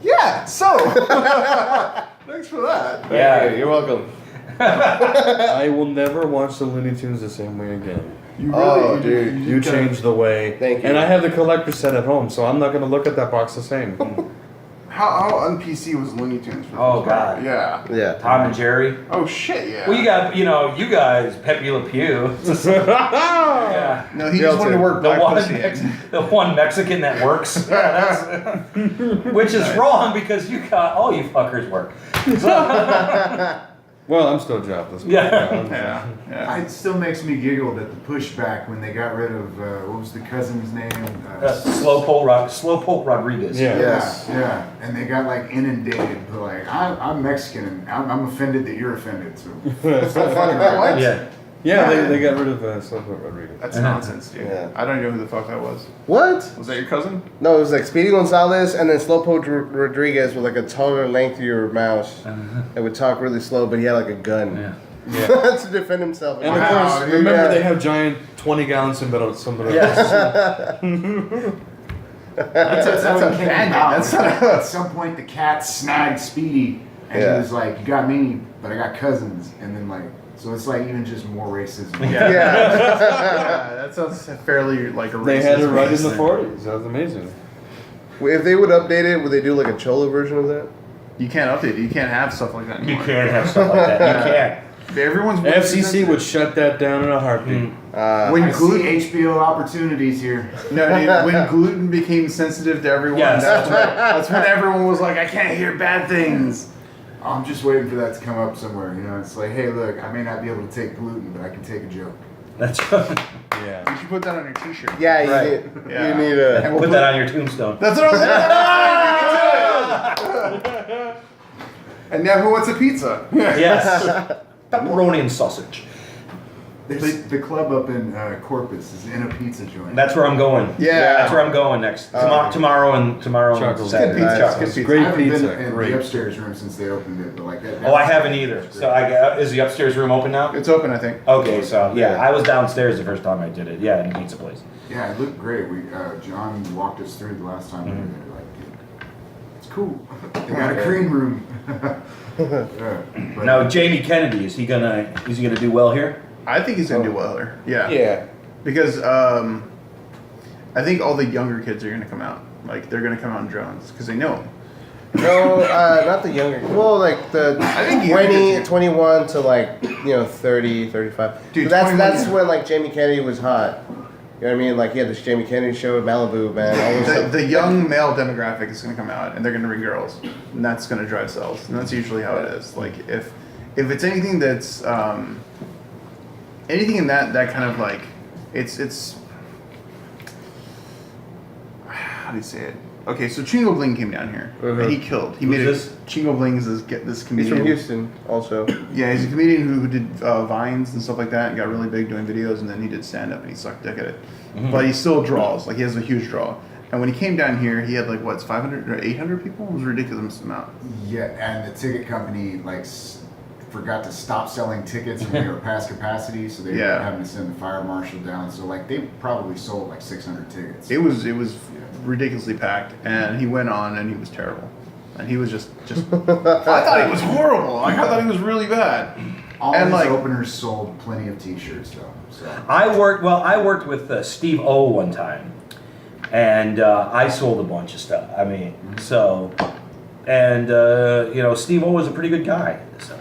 Yeah. So. Thanks for that. Yeah. You're welcome. I will never watch the Looney Tunes the same way again. You Oh, you dude. You changed the way. Thank you. And I have the collector set at home, so I'm not going to look at that box the same. How un-PC was Looney Tunes? For the Oh, most part? God. Yeah. Yeah. Tom and Jerry. Oh shit. Yeah. Well, you guys, Pepe Le Pew. Yeah. No, he just wanted to work The black one, pussy. the one Mexican that works. Yeah, that's, which is wrong because you got all you fuckers work. Well, I'm still jobless. but Yeah. Yeah. It still makes me giggle that the pushback when they got rid of what was the cousin's name? Slowpoke Rodriguez. Yeah. Yes. Yeah, and they got like inundated. But like, I'm Mexican, and I'm offended that you're offended. So What? Yeah. Yeah, they got rid of Slowpoke Rodriguez. That's nonsense, dude. Yeah. I don't know who the fuck that was. What? Was that your cousin? No, it was like Speedy Gonzalez and then Slowpoke Rodriguez with like a taller, lengthier mouse. That would talk really slow, but he had like a gun. Yeah. Yeah. To defend himself. And of Wow, course, dude, remember yeah. they have giant 20-gallon sombrero. Yes. That's how a he came bad about. That's not a. At some point, the cat snagged Speedy, and Yeah. he was like, "You got me, but I got cousins." And then like, so it's like even just more racism. Yeah. Yeah. Yeah, that sounds fairly like a racist. They had it right in the thing. 40s. That was amazing. If they would update it, would they do like a Cholo version of that? You can't update it. You can't have stuff like that You anymore. can't have stuff like that. You can't. Everyone's FCC would shut that down in a heartbeat. when I see gluten. HBO opportunities here. No, dude. When gluten became sensitive to everyone, Yes. that's when everyone was like, "I can't hear bad things." I'm just waiting for that to come up somewhere. You know, it's like, hey, look, I may not be able to take gluten, but I can take a joke. That's Yeah. You should put that on your T-shirt. Yeah, you Right. need, Yeah. you need a. And we'll put that on your tombstone. That's what I was saying. And now, who wants a pizza? Yes. Pepperoni and sausage. There's the club up in Corpus is in a pizza joint. That's where I'm going. Yeah. That's where I'm going next. Tomorrow and Chuckles. Saturday. Good pizza. Chuckles. Good pizza. I Great haven't pizza. been in Great. the upstairs room since they opened it, but like that. Oh, I haven't either. So is the upstairs room open now? It's open, I think. Okay, so yeah, I was downstairs the first time I did it. Yeah, in the pizza place. Yeah, it looked great. We John walked us through the last time we were there. Like, it's cool. They got a green room. But Now Jamie Kennedy, is he gonna do well here? I think he's gonna do well here. Yeah. Yeah. Because I think all the younger kids are gonna come out. Like they're gonna come out in drones because they know him. No, not the younger. Well, like the I think 20, younger- 21 to like 30, 35. Dude, But that's 21, that's yeah. when like Jamie Kennedy was hot. You know what I mean? Like he had this Jamie Kennedy show at Malibu, man. All this The, stuff. the young male demographic is gonna come out and they're gonna bring girls, and that's gonna drive sales. And that's usually how it is. Like if it's anything that's anything in that kind of like it's how do you say it? Okay, so Chingo Bling came down here and he killed. He made Who's it. Chingo Bling is this He's comedian. from Houston, also. Yeah, he's a comedian who did vines and stuff like that and got really big doing videos, and then he did stand up and he sucked dick at it. But he still draws. Like he has a huge draw. And when he came down here, he had like what, 500 or 800 people? It was a ridiculous amount. yeah, and the ticket company like forgot to stop selling tickets when they were past capacity, so they Yeah. were having to send the fire marshal down. So like they probably sold like 600 tickets. It was ridiculously packed, and he went on and he was terrible. And he was just I thought he was horrible. Like I thought he was really bad. All and his like openers sold plenty of T-shirts though. So I worked with Steve O one time, and I sold a bunch of stuff. I mean, so, and Steve O was a pretty good guy. So,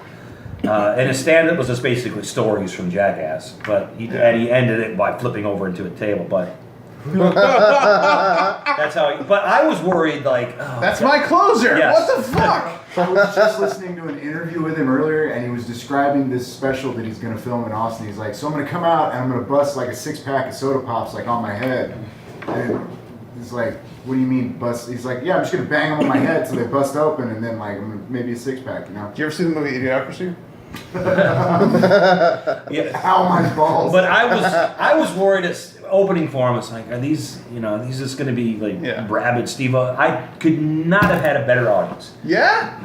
and his stand-up was just basically stories from Jackass, but he ended it by flipping over into a table. But that's how. But I was worried, like, oh, that's my closer. Yes. What the fuck? I was just listening to an interview with him earlier, and he was describing this special that he's going to film in Austin. He's like, so I'm going to come out and I'm going to bust like a 6-pack of soda pops like on my head. And He's like, what do you mean bust? He's like, yeah, I'm just gonna bang them on my head so they bust open, and then like maybe a 6-pack, you know? Did you ever see the movie Idiocracy? Yeah. Ow, my balls. But I was worried it's opening for him. It's like, are these these just going to be like rabid Steve-O? I could not have had a better audience. Yeah.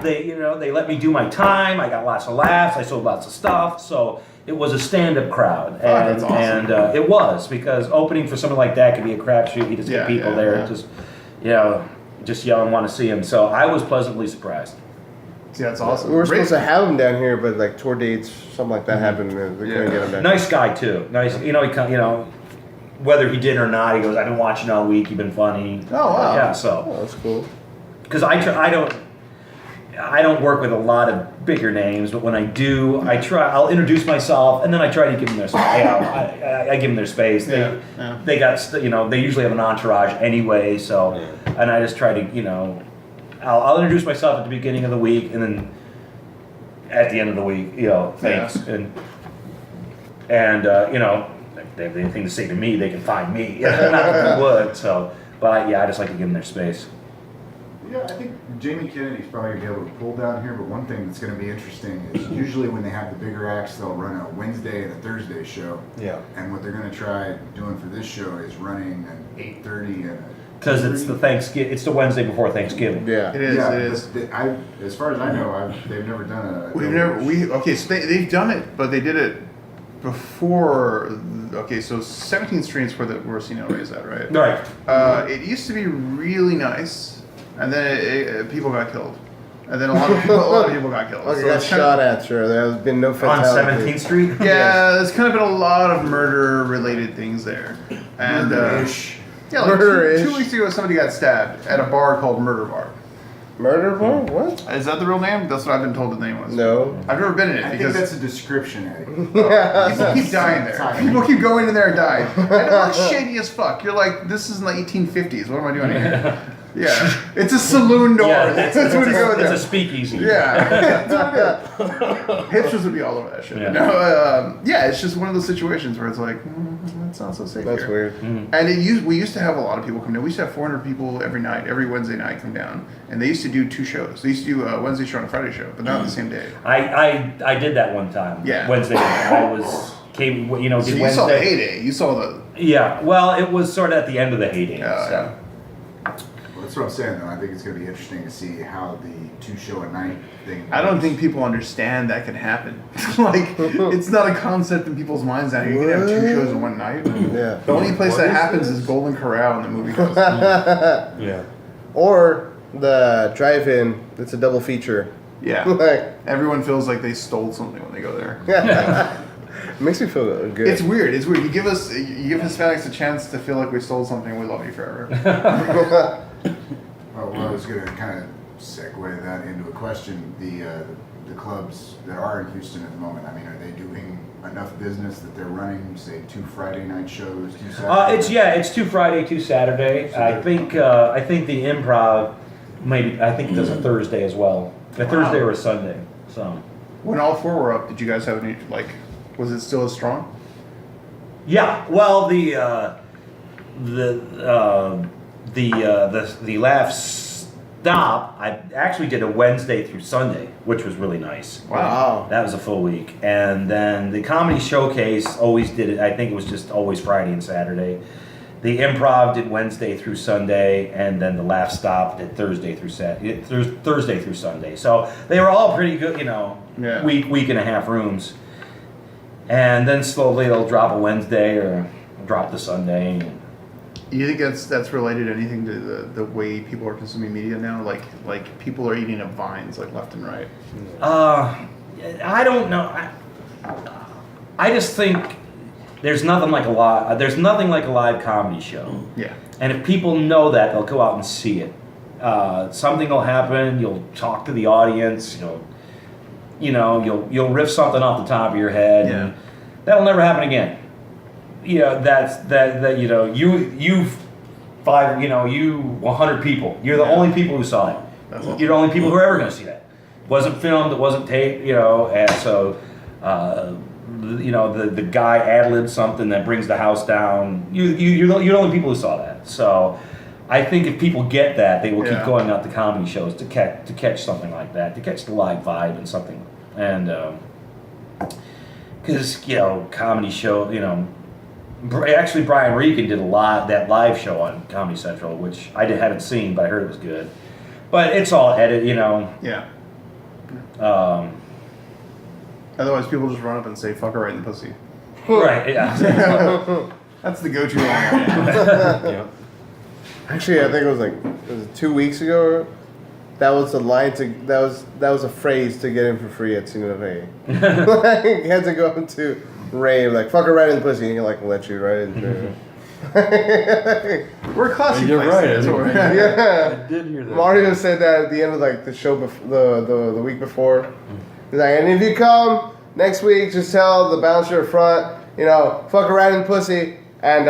They let me do my time. I got lots of laughs. I sold lots of stuff. So it was a stand-up crowd, and that's awesome. and it was because opening for something like that could be a crapshoot. You just get people there, just yell and want to see him. So I was pleasantly surprised. See, that's awesome. We were supposed to have him down here, but like tour dates, something like that happened. And we couldn't get him down. Nice guy too. Nice, he whether he did or not, he goes, "I've been watching all week. You've been funny." Oh, wow. Yeah, so Oh, that's cool. because I don't work with a lot of bigger names, but when I do, I'll introduce myself, and then I try to give them their space. I give them their space. They got they usually have an entourage anyway, so and I just try to I'll introduce myself at the beginning of the week, and then at the end of the week, thanks, and if they have anything to say to me, they can find me. Not that they would. So, but I just like to give them their space. Yeah, I think Jamie Kennedy's probably going to be able to pull down here, but one thing that's going to be interesting is usually when they have the bigger acts, they'll run a Wednesday and a Thursday show. Yeah. And what they're going to try doing for this show is running an 8:30 and a... Because it's the Wednesday before Thanksgiving. Yeah. It is. Yeah, It is. as far as I know, they've never done a... So they've done it, but they did it before. Okay, so 17th Street's where the Rossino is at, right? Right. It used to be really nice, and then people got killed, and then a lot of people got killed. Okay, So got it's kind shot at, sure. There has been no On fatality. 17th Street? yeah, there's kind of been a lot of murder-related things there, and yeah, like Murder-ish. 2 weeks ago, somebody got stabbed at a bar called Murder Bar. Murder bar? What? Is that the real name? That's what I've been told the name was. No. I've never been in it I think because that's a description, Eddie. people keep dying there. People keep going in there and dying. And it looks shady as fuck. You're like, this is in the 1850s. What am I doing here? Yeah. It's a saloon door. Yeah, that's what you go in it's there. a speakeasy. Yeah. Hipsters would be all over that shit. Yeah. No, it's just one of those situations where it's like, that's not so safe That's here. weird. And we used to have a lot of people come down. We used to have 400 people every night, every Wednesday night come down. And they used to do 2 shows. They used to do a Wednesday show and a Friday show, but not the same day. I did that one time. Yeah. Wednesday. I did So Wednesday. you saw the heyday. You saw the... Yeah. Well, it was sort of at the end of the heyday. Yeah. Well, that's what I'm saying, though. I think it's going to be interesting to see how the 2-show-a-night thing... I don't think people understand that can happen. Like, it's not a concept in people's minds now. You can have 2 shows in one night. Yeah. The only place that happens is Golden Corral in the movie. Yeah. Or the drive-in. It's a double feature. Yeah. Like, Everyone feels like they stole something when they go there. makes me feel good. It's weird. It's weird. You give Hispanics a chance to feel like we stole something. We love you forever. Well, I was going to kind of segue that into a question. The clubs that are in Houston at the moment, I mean, are they doing enough business that they're running, say, 2 Friday night shows, 2 Saturday? It's 2 Friday, 2 Saturday. I think the Improv I think it does a Thursday as well. A Thursday or a Sunday. So. When all 4 were up, did you guys have any, was it still as strong? Yeah. Well, the Laugh Stop, I actually did a Wednesday through Sunday, which was really nice. Wow. That was a full week. And then the Comedy Showcase always did it, I think it was just always Friday and Saturday. The Improv did Wednesday through Sunday, and then the Laugh Stop did Thursday through Sunday. So they were all pretty good, week and a half rooms. And then slowly they'll drop a Wednesday or drop the Sunday. You think that's related anything to the way people are consuming media now? Like people are eating up Vines left and right. I don't know. I just think there's nothing like a live comedy show. Yeah. And if people know that, they'll go out and see it. Something will happen. You'll talk to the audience. You'll riff something off the top of your head. Yeah. And that'll never happen again. You 100 people. You're the only people who saw it. You're the only people who are ever going to see that. It wasn't filmed. It wasn't taped. And so the guy ad-libbed something that brings the house down. You're the only people who saw that. So I think if people get that, they will keep going out to comedy shows to catch something like that, to catch the live vibe and something. And because comedy show, actually Brian Regan did that live show on Comedy Central, which I haven't seen, but I heard it was good. But it's all edit, Yeah. Otherwise, people just run up and say "fuck her right in the pussy." Right? Yeah. That's the go-to line. Yeah. Actually, I think it was 2 weeks ago. That was the line that was a phrase to get in for free at Cinema Bay. Like, you had to go up to Ray, like, fuck her right in the pussy, and he like let you right into We're a classy You're place. right. That's what we're- Yeah. I did hear that. Mario said that at the end of like the show the week before. He's like, and if you come next week, just tell the bouncer up front, fuck her right in the pussy, and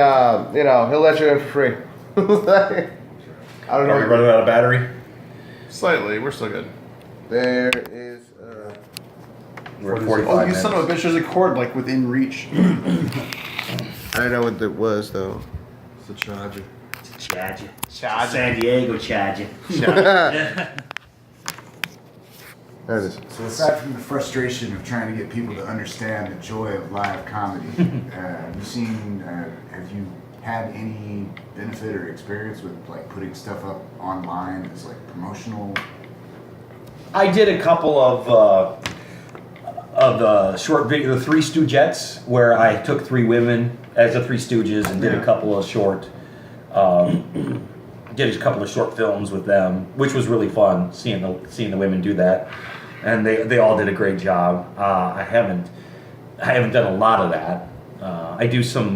he'll let you in for free. Like, I don't Are we know. running out of battery? Slightly, we're still good. There is. We're at 45 Oh, you minutes. son of a bitch! There's a cord like within reach. I don't know what it was though. It's a charger. Charger. San Diego Charger. There it is. So aside from the frustration of trying to get people to understand the joy of live comedy, have you had any benefit or experience with like putting stuff up online as like promotional? I did a couple of the short video, the Three Stoogettes, where I took three women as the Three Stooges and did a couple of short films with them, which was really fun seeing the women do that, and they all did a great job. I haven't done a lot of that. I do some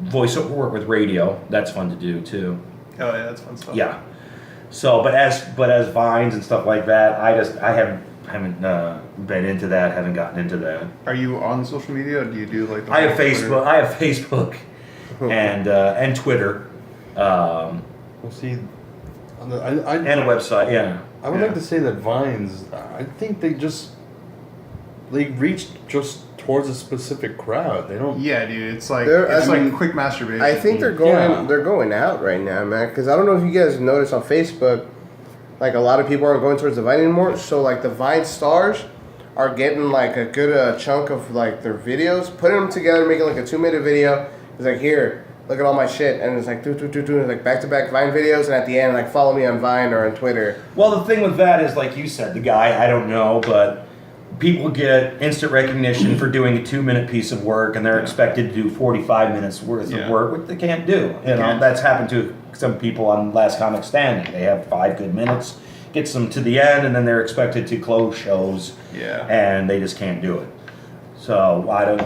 voiceover work with radio. That's fun to do too. Oh yeah, that's fun stuff. Yeah. So, but as Vines and stuff like that, I haven't been into that. Haven't gotten into that. Are you on social media? Or do you do like? The I have whole Facebook. Twitter? I have Facebook and Twitter Well, see, and and a website. Yeah. I would like to say that Vines, I think they reach just towards a specific crowd. They don't. Yeah, dude. It's like They're- it's I mean, like quick masturbation. I think they're going out right now, man. Because I don't know if you guys noticed on Facebook, like a lot of people aren't going towards the Vine anymore. So like the Vine stars are getting like a good chunk of like their videos, putting them together, making like a 2-minute video. It's like, here, look at all my shit, and it's like like back-to-back Vine videos, and at the end like follow me on Vine or on Twitter. Well, the thing with that is, like you said, the guy, I don't know, but people get instant recognition for doing a 2-minute piece of work, and they're expected to do 45 minutes worth of work, which they can't do. That's happened to some people on Last Comic Standing. They have 5 good minutes, gets them to the end, and then they're expected to close shows, and they just can't do it. So I don't,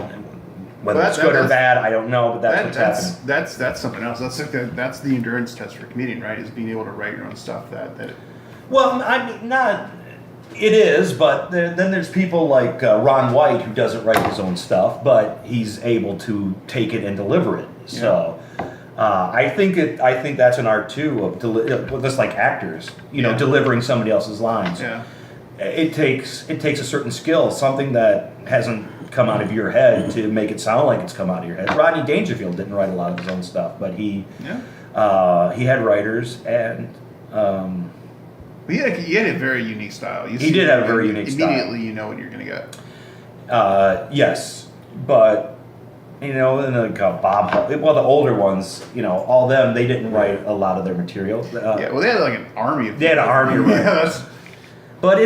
whether it's good or bad, I don't know, but that's what's happening. That's something else. That's like that's the endurance test for a comedian, right? Is being able to write your own stuff. Well, not. It is, but then there's people like Ron White who doesn't write his own stuff, but he's able to take it and deliver it. So I think that's an art too of just like actors, delivering somebody else's lines. Yeah. It takes a certain skill, something that hasn't come out of your head to make it sound like it's come out of your head. Rodney Dangerfield didn't write a lot of his own stuff, but he had writers and. He had a very unique style. He did have a very unique style. Immediately, you know what you're gonna get. Yes, but and like Bob, well, the older ones, all them, they didn't write a lot of their material. Well, they had like an army of. They had an army of writers. that's But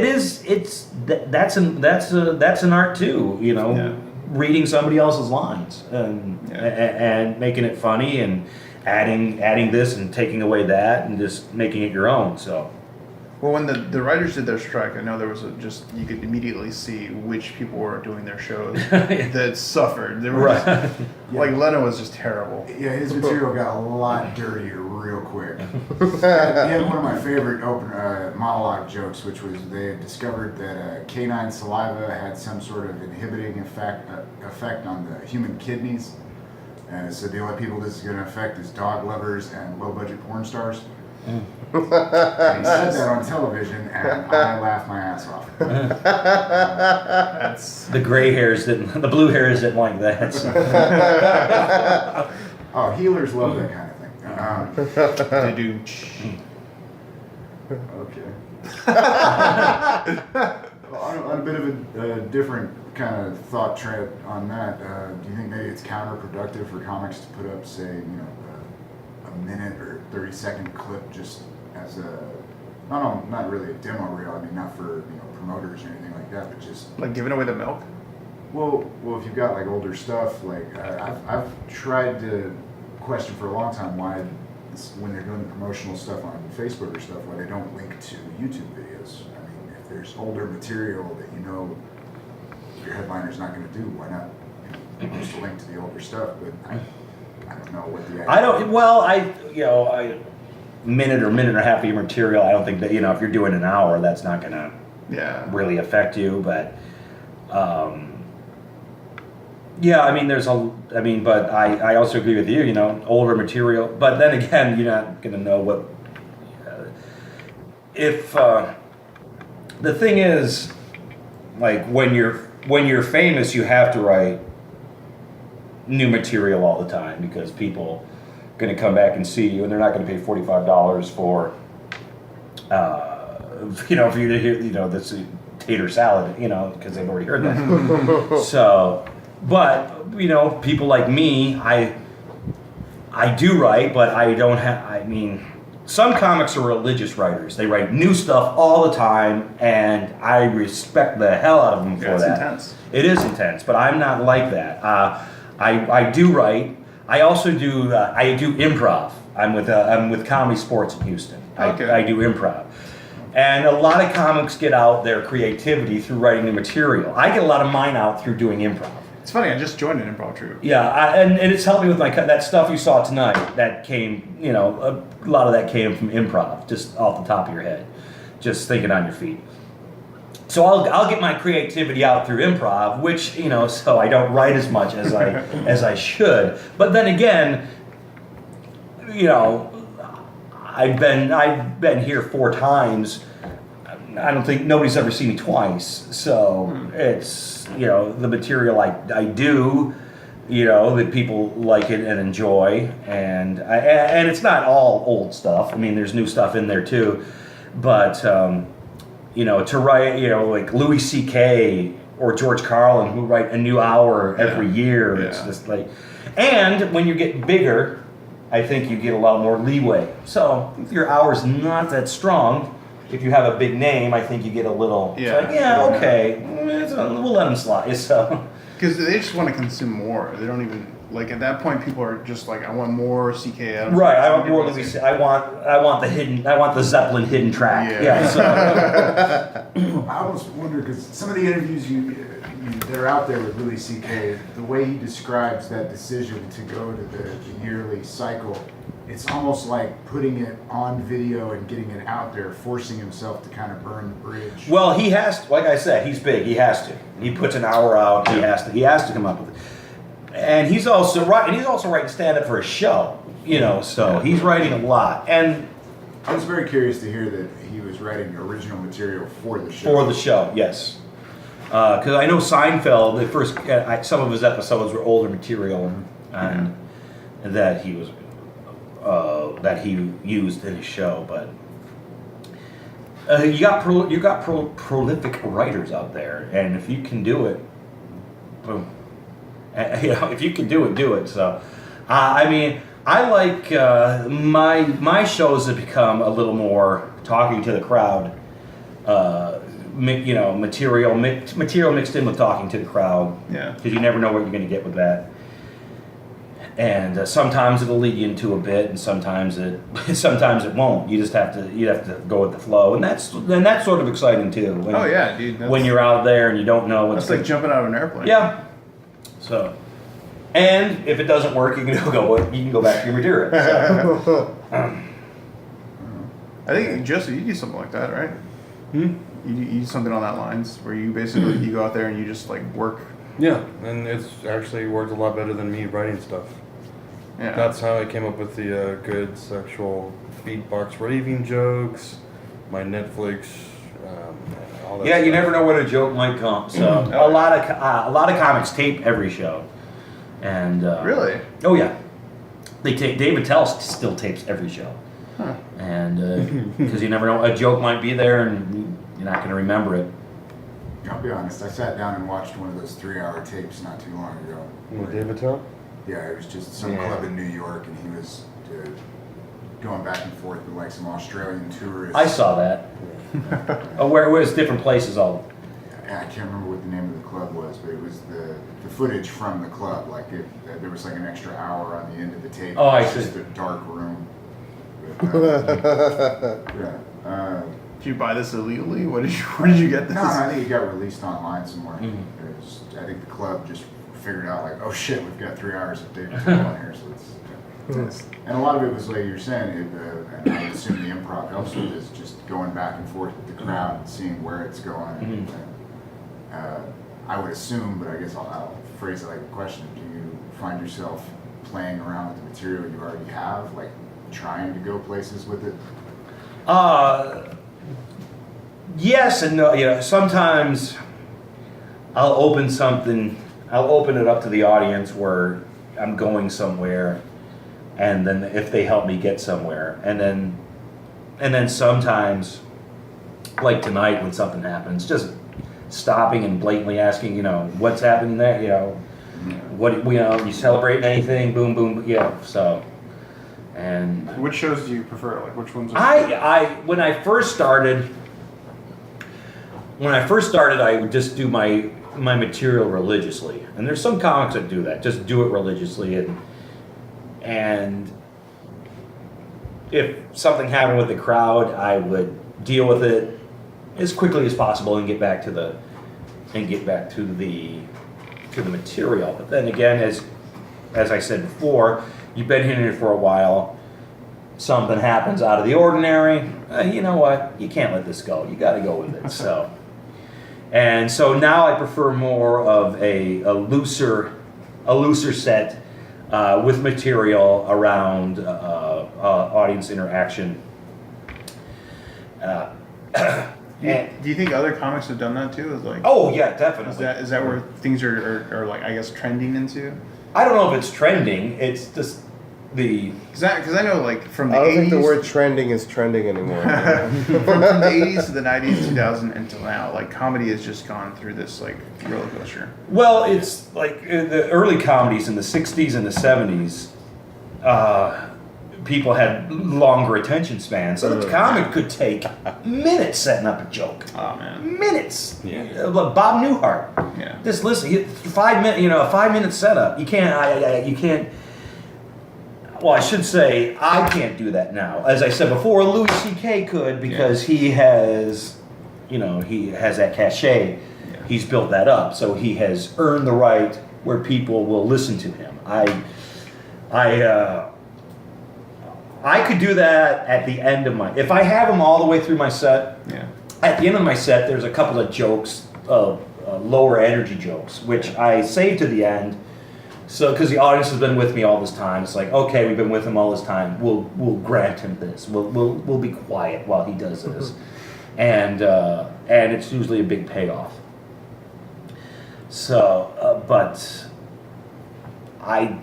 that's an art too, reading somebody else's lines and making it funny and adding this and taking away that and just making it your own. So. Well, when the writers did their strike, I know there was you could immediately see which people were doing their shows that suffered. There was like Leno was just terrible. Yeah, his material got a lot dirtier real quick. He had one of my favorite monologue jokes, which was they had discovered that canine saliva had some sort of inhibiting effect on the human kidneys. And so the only people this is going to affect is dog lovers and low-budget porn stars. He said that on television, and I laughed my ass off. That's The gray hairs didn't, the blue hairs didn't like that. So. Oh, healers love that kind of thing. they do. Okay. On a bit of a different kind of thought trip on that, do you think maybe it's counterproductive for comics to put up, say, a minute or 30-second clip just as a not really a demo reel? I mean, not for promoters or anything like that, but just Like giving away the milk. well, if you've got like older stuff, like I've tried to question for a long time why when they're doing the promotional stuff on Facebook or stuff, why they don't link to YouTube videos. I mean, if there's older material that your headliner's not going to do, why not just link to the older stuff? But I don't know what the I don't. Well, minute or minute and a half of your material. I don't think that if you're doing an hour, that's not gonna Yeah. really affect you. But yeah, I mean, but I also agree with you. Older material. But then again, you're not gonna know what if the thing is, like when you're famous, you have to write new material all the time because people are going to come back and see you, and they're not going to pay $45 for for you to hear this tater salad because they've already heard that. So, but people like me, I do write, but I don't have. I mean, some comics are religious writers. They write new stuff all the time, and I respect the hell out of them for Yeah, it's that. intense. It is intense, but I'm not like that. I do write. I also do improv. I'm with Comedy Sports in Houston. Okay. I do improv, and a lot of comics get out their creativity through writing new material. I get a lot of mine out through doing improv. It's funny. I just joined an improv troupe. Yeah, and it's helped me with that stuff you saw tonight. That came, a lot of that came from improv, just off the top of your head, just thinking on your feet. So I'll get my creativity out through improv, which so I don't write as much as I should. But then again, I've been here 4 times. I don't think nobody's ever seen me twice. So it's the material I do, that people like it and enjoy, and it's not all old stuff. I mean, there's new stuff in there too, but to write, like Louis C.K. or George Carlin, who write a new hour every year. It's just like, and when you get bigger, I think you get a lot more leeway. So if your hour's not that strong, if you have a big name, I think you get a little. Yeah. It's like, okay, we'll let them slide. So. Because they just want to consume more. They don't even at that point. People are just like, I want more CK. Right, I want more Louis. I want the Zeppelin hidden track. Yeah. So. I almost wonder because some of the interviews that are out there with Louis C.K., the way he describes that decision to go to the yearly cycle, it's almost like putting it on video and getting it out there, forcing himself to kind of burn the bridge. Well, he has to, like I said, he's big. He has to. He puts an hour out. He has to come up with it. And he's also writing stand-up for a show. So he's writing a lot. And I was very curious to hear that he was writing original material for the show. for the show, yes. Because I know Seinfeld, the first some of his episodes were older material, and that he was that he used in his show. But you got prolific writers out there, and if you can do it, boom. If you can do it. So, I mean, I like my shows have become a little more talking to the crowd. Material mixed in with talking to the crowd. Yeah. Because you never know what you're going to get with that. And sometimes it'll lead you into a bit, and sometimes it won't. You just have to go with the flow, and that's sort of exciting too. When, Oh yeah, dude. when you're out there and you don't know what's That's like jumping out of an airplane. yeah. So, and if it doesn't work, you can go back to your material. So. I think Joseph, you do something like that, right? You do something on that lines where you basically you go out there and you just work. Yeah, and it's actually worked a lot better than me writing stuff. Yeah. That's how I came up with the good sexual feed Barks Raving jokes, my Netflix, all that Yeah, you stuff. never know when a joke might come. So a lot of comics tape every show, and Really? Oh yeah, they tape. David Tell still tapes every show, and because you never know, a joke might be there and you're not going to remember it. I'll be honest, I sat down and watched one of those 3-hour tapes not too long ago. With David Tell? Yeah, it was just some Yeah. club in New York, and he was going back and forth with like some Australian tourists. I saw that. Where it was different places all. I can't remember what the name of the club was, but it was the footage from the club. Like there was like an extra hour on the end of the tape. Oh, I It was see. Just a dark room. But, yeah. Did you buy this illegally? Where did you get this? No, I think it got released online somewhere. Mhm. It was, I think the club just figured out like, oh shit, we've got 3 hours of tape on here, so it's. And a lot of it was like you're saying, and I would assume the improv helps with is just going back and forth with the crowd and seeing where it's going. I would assume, but I guess I'll phrase it like a question: do you find yourself playing around with the material you already have, like trying to go places with it? Yes and no. You know, sometimes I'll open something. I'll open it up to the audience where I'm going somewhere, and then if they help me get somewhere, and then sometimes, like tonight when something happens, just stopping and blatantly asking, you know, what's happening there, you know, what, you know, you celebrating anything, boom, boom, yeah. So, and Which shows do you prefer? Like which ones? when I first started, I would just do my material religiously, and there's some comics that do that, just do it religiously, and if something happened with the crowd, I would deal with it as quickly as possible and get back to the material. But then again, as I said before, you've been hitting it for a while. Something happens out of the ordinary. You know what? You can't let this go. You got to go with it. So, and so now I prefer more of a looser set with material around audience interaction. Do you think other comics have done that too? Is like, Oh yeah, definitely. is that where things are like, I guess, trending into? I don't know if it's trending. It's just the Because I know, like, from the I don't 80s, think the word trending is trending anymore. from the 80s to the 90s, 2000 until now, like, comedy has just gone through this, like, roller coaster. well, it's like the early comedies in the '60s and the '70s. People had longer attention spans, so the comic could take minutes setting up a joke. Oh, man. Minutes. Yeah. Bob Newhart. Yeah. Just listen. 5 minute. You know, a 5-minute setup. You can't. You can't. Well, I should say I can't do that now. As I said before, Louis C.K. could because he has, you know, he has that cachet. Yeah. He's built that up, so he has earned the right where people will listen to him. I could do that at the end of my. If I have them all the way through my set, Yeah. at the end of my set, there's a couple of jokes, lower energy jokes, which I save to the end. So, because the audience has been with me all this time, it's like, okay, we've been with him all this time. We'll grant him this. We'll be quiet while he does this, and it's usually a big payoff. So, but I.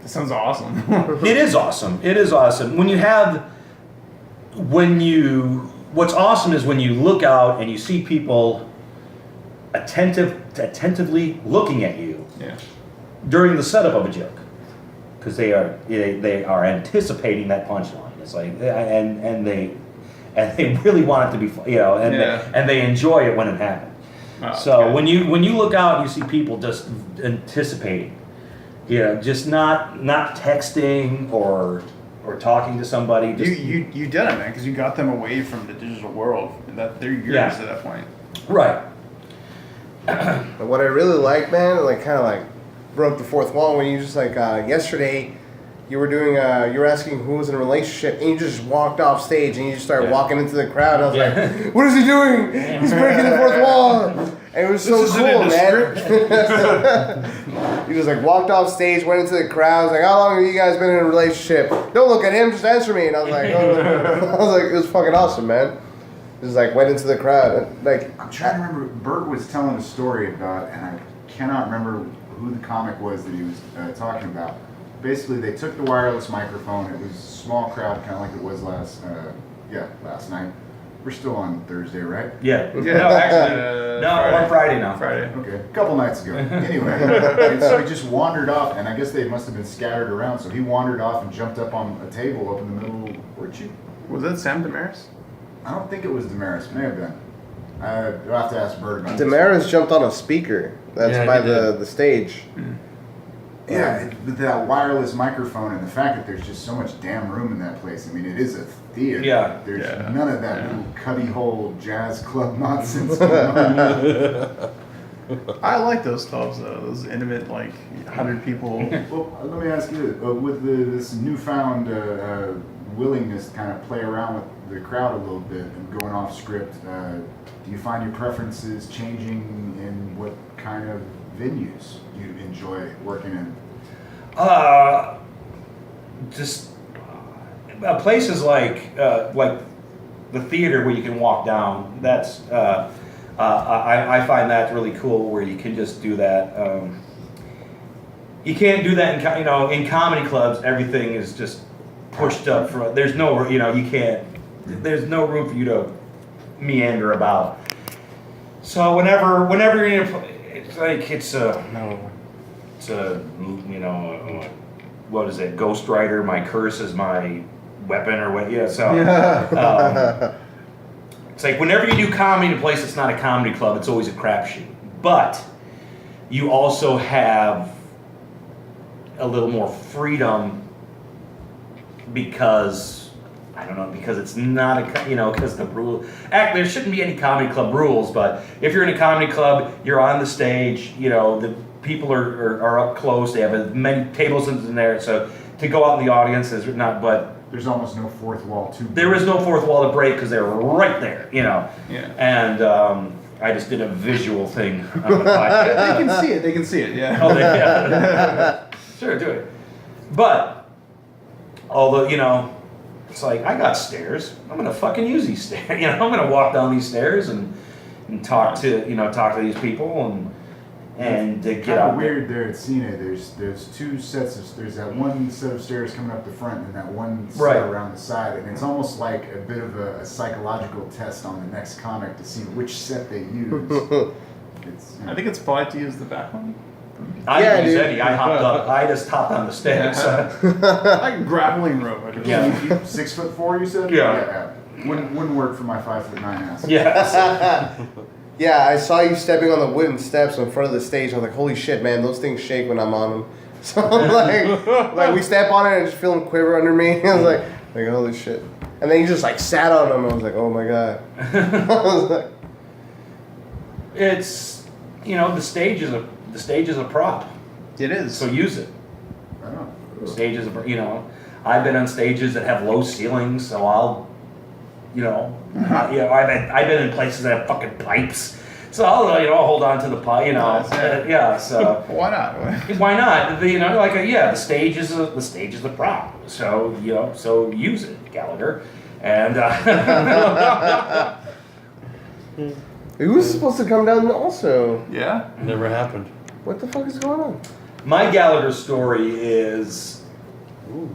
That sounds awesome. It is awesome. It is awesome. What's awesome is when you look out and you see people attentively looking at you Yeah. during the setup of a joke, because they are anticipating that punchline. It's like and they really want it to be, you know, and they enjoy it when it happens. Oh, So okay. when you look out and you see people just anticipating. Yeah, just not texting or talking to somebody. Just, You did it, man, because you got them away from the digital world. That they're yours Yeah. at that point. right. But what I really like, man, it like kind of like broke the fourth wall when you just like yesterday, you were doing you were asking who was in a relationship, and you just walked off stage and you just started walking into the crowd. I was like, what is he doing? He's breaking the fourth wall. And it was so This isn't cool, in the man. He just like walked off stage, went into the crowd. Was like, "How long have you guys been in a relationship? Don't look at him, just answer me." And I was like, "Oh." It was fucking awesome, man." Just like went into the crowd, and, like I'm trying to remember. Bert was telling a story about, and I cannot remember who the comic was that he was talking about. Basically, they took the wireless microphone. It was a small crowd, kind of like it was last night. We're still on Thursday, right? Yeah. Yeah. No, actually, on Friday now. Friday. Okay, a couple nights ago. Anyway, and so he just wandered off, and I guess they must have been scattered around. So he wandered off and jumped up on a table up in the middle. Where'd you? Was that Sam Damaris? I don't think it was Damaris. May have been. You'll have to ask Bert about this. Damaris jumped on a speaker that's Yeah, by he did. the stage. Yeah, but that wireless microphone and the fact that there's just so much damn room in that place. I mean, it is a theater. Yeah. There's Yeah. none of that little cubbyhole jazz club nonsense going on. I like those clubs though. Those intimate, like 100 people. Well, let me ask you this. With this newfound willingness to kind of play around with the crowd a little bit and going off script, do you find your preferences changing in what kind of venues you enjoy working in? Just places like the theater where you can walk down. That's I find that really cool where you can just do that. You can't do that in comedy clubs. Everything is just pushed up front. There's no you can't. There's no room for you to meander about. So whenever you're in it's like it's a what is it? Ghost Rider. My curse is my weapon, or what? Yeah. So it's like whenever you do comedy in a place that's not a comedy club, it's always a crapshoot. But you also have a little more freedom because it's not because the rule. There shouldn't be any comedy club rules, but if you're in a comedy club, you're on the stage. The people are up close. They have as many tables in there, so to go out in the audience is not. But There's almost no fourth wall to there is no fourth wall to break because they're right there. Yeah. And I just did a visual thing on the podcast. They can see it. They can see it. Yeah. Oh, yeah. Sure, do it. But although it's like I got stairs. I'm gonna fucking use these stairs. I'm gonna walk down these stairs and talk to these people and to get kind out of there. weird there at Cine. There's two sets of there's that one set of stairs coming up the front and that one set Right. around the side, and it's almost like a bit of a psychological test on the next comic to see which set they use. I think it's polite to use the back one. I Yeah, didn't use dude. any. I hopped up. I just hopped on the stairs. Like grappling rope. I guess. Yeah. 6'4", you said? Yeah. Wouldn't work for my 5'9" ass. Yes. Yeah, I saw you stepping on the wooden steps in front of the stage. I was like, holy shit, man, those things shake when I'm on them. So like we step on it and just feel them quiver under me. I was like, holy shit. And then you just like sat on them. I was like, oh my god. I was like, It's the stage is a prop, It is. so use it. I don't know. Stage is I've been on stages that have low ceilings, so I'll I've been in places that have fucking pipes, so I'll hold on to the pipe, so Why not? why not? The stage is the prop, so so use it, Gallagher, and he was supposed to come down also. Yeah. Never happened. What the fuck is going on? my Gallagher story is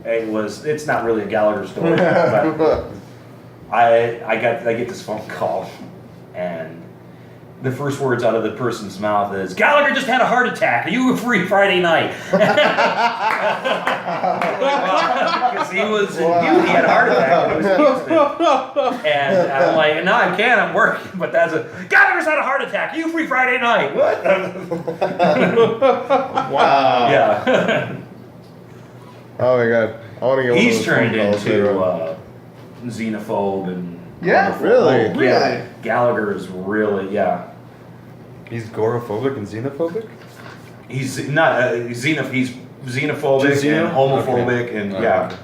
it's not really a Gallagher story, but I get this phone call, and the first words out of the person's mouth is, "Gallagher just had a heart attack. Are you free Friday night?" Because he was in Houston. He had a heart attack. And it was Houston. And I'm like, "No, I can't. I'm working." But that's Gallagher's had a heart attack. Are you free Friday night? What? Wow. Yeah. Oh my god. I want to get one of He's those turned phone calls later into on. xenophobe and Yeah, homophobe. really? Oh, Really? yeah. Gallagher is really He's agoraphobic and xenophobic? He's not he's xenophobic Just xeno? and homophobic Okay. and Okay.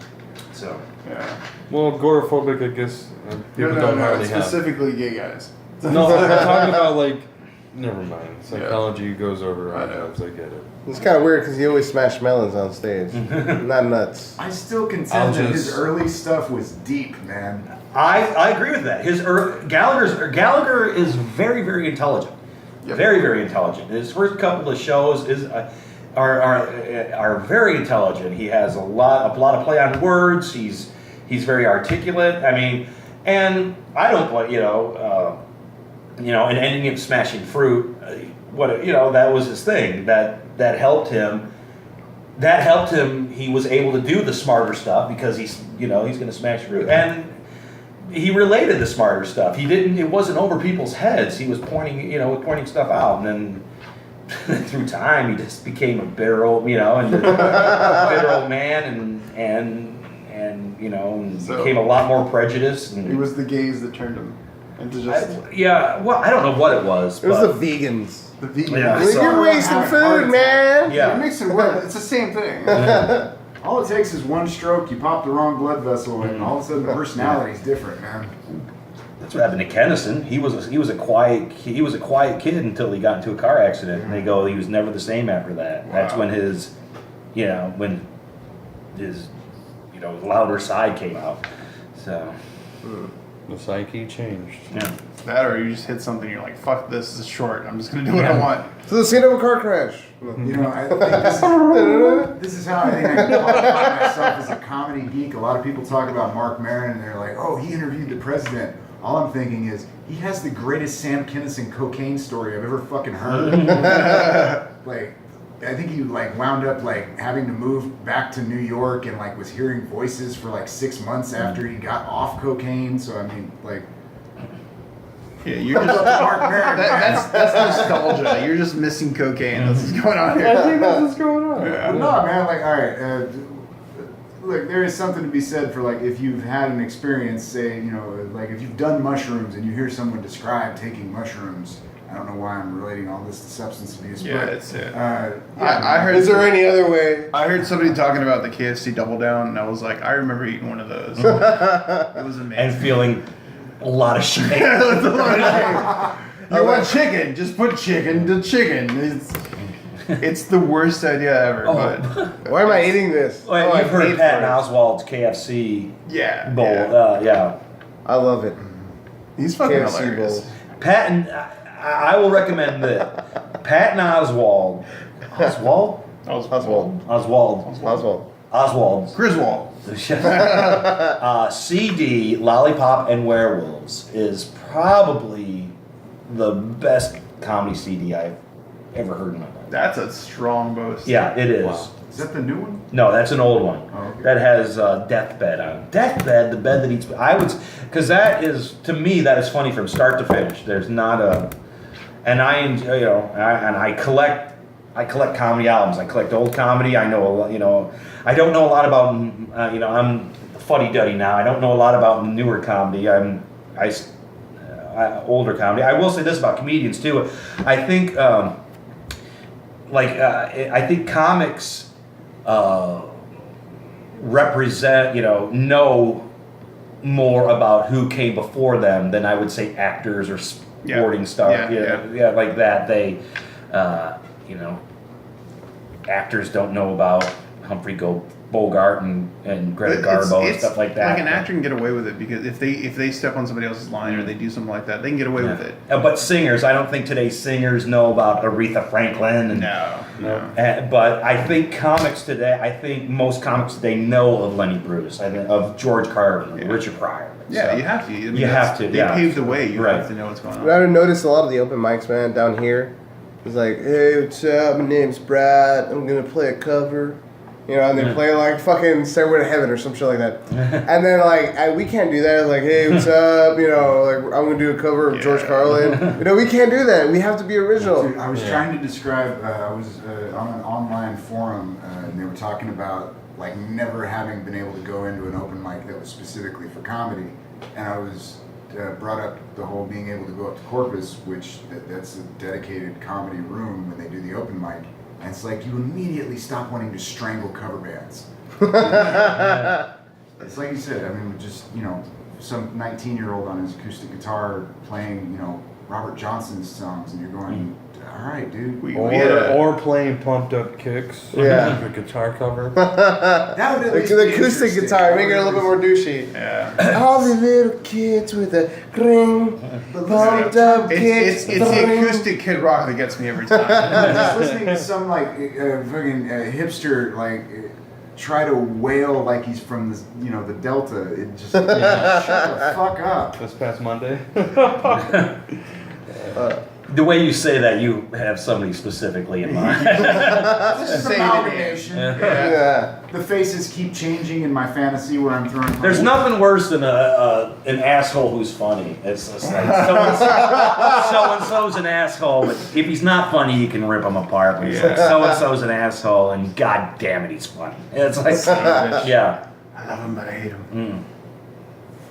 So Yeah. Well, agoraphobic, I guess, people don't hardly have. Specifically gay guys. No, I'm talking about like Never mind. Psychology goes over our heads. I get it. It's kind of weird because he always smashed melons on stage. Not nuts. I still contend that his early stuff was deep, man. I agree with that. Gallagher is very, very intelligent. Yep. Very, very intelligent. His first couple of shows are very intelligent. He has a lot of play on words. He's very articulate. I mean, and I don't want and ending up smashing fruit. That was his thing. That helped him. That helped him. He was able to do the smarter stuff because he's going to smash fruit, and he related the smarter stuff. He didn't. It wasn't over people's heads. He was pointing stuff out, and then through time, he just became a bitter old, bitter old man, and became a lot more prejudiced. And It was the gays that turned him into just I don't know what it was. It was but, the vegans. the vegan. Yeah. Like, So- you're wasting food, man. You're yeah. mixing words. It's the same thing. All it takes is one stroke, you pop the wrong blood vessel, and all of a sudden the personality's different, man. That's what happened to Kennison. He was a quiet kid until he got into a car accident, and they go he was never the same after that. Wow. That's when his louder side came out. So The psyche changed. yeah. That or you just hit something. You're like, fuck this is short. I'm just gonna do what I want. To the scene of a car crash. I think this is how I think I can qualify myself as a comedy geek. A lot of people talk about Mark Maron, and they're like, oh, he interviewed the president. All I'm thinking is, he has the greatest Sam Kinison cocaine story I've ever fucking heard. I think he wound up having to move back to New York and was hearing voices for 6 months after he got off cocaine. So I mean, Yeah, you're just Mark Maron. that's nostalgia. You're just missing cocaine. That's what's going on here. I think that's what's going on. Yeah. No, man. All right. Look, there is something to be said for if you've had an experience, say, if you've done mushrooms and you hear someone describe taking mushrooms. I don't know why I'm relating all this to substance abuse. Yeah, but, that's it. I heard. Is there any other way? I heard somebody talking about the KFC Double Down, and I was like, I remember eating one of those. It was amazing. And feeling a lot of shame. That's a lot of shame. You want chicken? Just put chicken to chicken. It's the worst idea ever. But Why am I eating this? Well, I you've heard paid Patton for it. Oswalt's KFC yeah, bowl. yeah. I love it. He's fucking KFC hilarious. bowl. Patton, I will recommend that. Patton Oswald. Oswald? Griswold. CD, Lollipop and Werewolves is probably the best comedy CD I've ever heard in my life. That's a strong boast. Yeah, it is. Wow. Is that the new one? No, that's an old one. Oh, okay. That has Deathbed on it. Deathbed, the bed that eats. Because that is, to me, that is funny from start to finish. There's not a, and I collect comedy albums. I collect old comedy. I know a lot. I don't know a lot about. I'm fuddy-duddy now. I don't know a lot about newer comedy. Older comedy. I will say this about comedians too. I think. I think comics represent, know more about who came before them than I would say actors or sporting stars. Yeah. Like that. They, actors don't know about Humphrey Bogart and Greta Garbo and stuff like that. Like an actor can get away with it because if they step on somebody else's line or they do something like that, they can get away with it. But singers, I don't think today's singers know about Aretha Franklin. And, No. but I think most comics today know of Lenny Bruce, of George Carlin, Richard Pryor. Yeah, So, you have to. I mean, you have to, They yeah. paved the way. You Right. have to know what's going on. But I've noticed a lot of the open mics, man, down here. It's like, hey, what's up? My name's Brad. I'm gonna play a cover. And they play fucking Stairway to Heaven or some shit like that. And then we can't do that. It's like, hey, what's up? I'm gonna do a cover of George Carlin. We can't do that. We have to be original. Dude, I was trying to describe, I was on an online forum, and they were talking about never having been able to go into an open mic that was specifically for comedy. And I was brought up the whole being able to go up to Corpus, which that's a dedicated comedy room when they do the open mic. And it's like you immediately stop wanting to strangle cover bands. It's like you said, I mean, just, some 19-year-old on his acoustic guitar playing, Robert Johnson's songs, and you're going, all right, dude. We had a- Or playing Pumped Up Kicks. Yeah. The guitar cover. That would at least The be acoustic interesting. guitar, make it a little bit more douchey. Yeah. All the little kids with the ring, pumped up It's kicks. the acoustic Kid Rock that gets me every time. Just listening to some like fucking hipster like try to wail like he's from the the Delta. It just shut the fuck up. This past Monday. The way you say that, you have somebody specifically in mind. This is Say it amalgamation. again. Yeah. The faces keep changing in my fantasy where I'm throwing. There's nothing worse than an asshole who's funny. It's just like so-and-so's an asshole, but if he's not funny, you can rip him apart. But it's like so-and-so's an asshole, and god damn it, he's funny. It's like, yeah. I love him, but I hate him. Mm.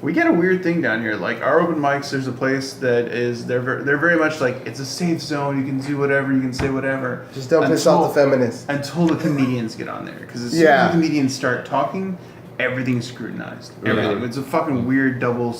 We get a weird thing down here. Like our open mics, there's a place that is they're very much like it's a safe zone. You can do whatever, you can say whatever. Just don't piss off the feminists. Until the comedians get on there, because as soon Yeah. as the comedians start talking, everything's scrutinized. Everything. It's a fucking weird edged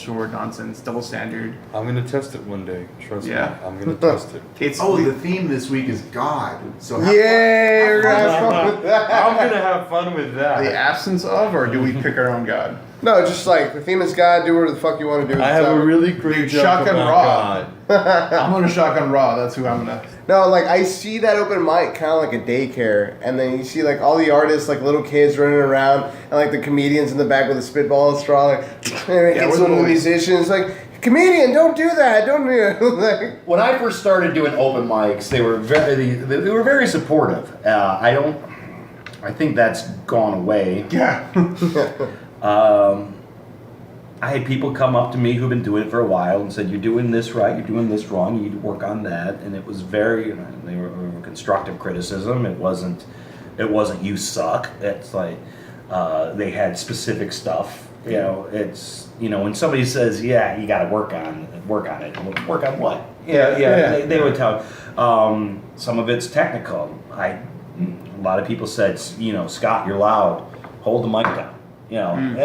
sword nonsense, double standard. I'm gonna test it one day. Trust Yeah. me. I'm gonna test it. It's The theme this week is God. So Yeah, you're gonna have fun with that. I'm gonna have fun with that. the absence of, or do we pick our own God? No, just like the theme is God. Do whatever the fuck you want to do. I have a really great Dude, joke Shotgun about Raw. God. I'm gonna Shotgun Raw. That's who I'm gonna. No, like I see that open mic kind of like a daycare, and then you see like all the artists, like little kids running around, and like the comedians in the back with a spitball and straw, like and we're it's the some boys. musicians like. Comedian, don't do that. Don't do it. Like, When I first started doing open mics, they were very supportive. I think that's gone away. Yeah. I had people come up to me who've been doing it for a while and said, "You're doing this right. You're doing this wrong. You need to work on that." And it was very, they were constructive criticism. It wasn't you suck. It's like they had specific stuff. It's when somebody says, "Yeah, you got to work on it." Work on what? Yeah. They would tell. Some of it's technical. A lot of people said, "Scott, you're loud. Hold the mic down." And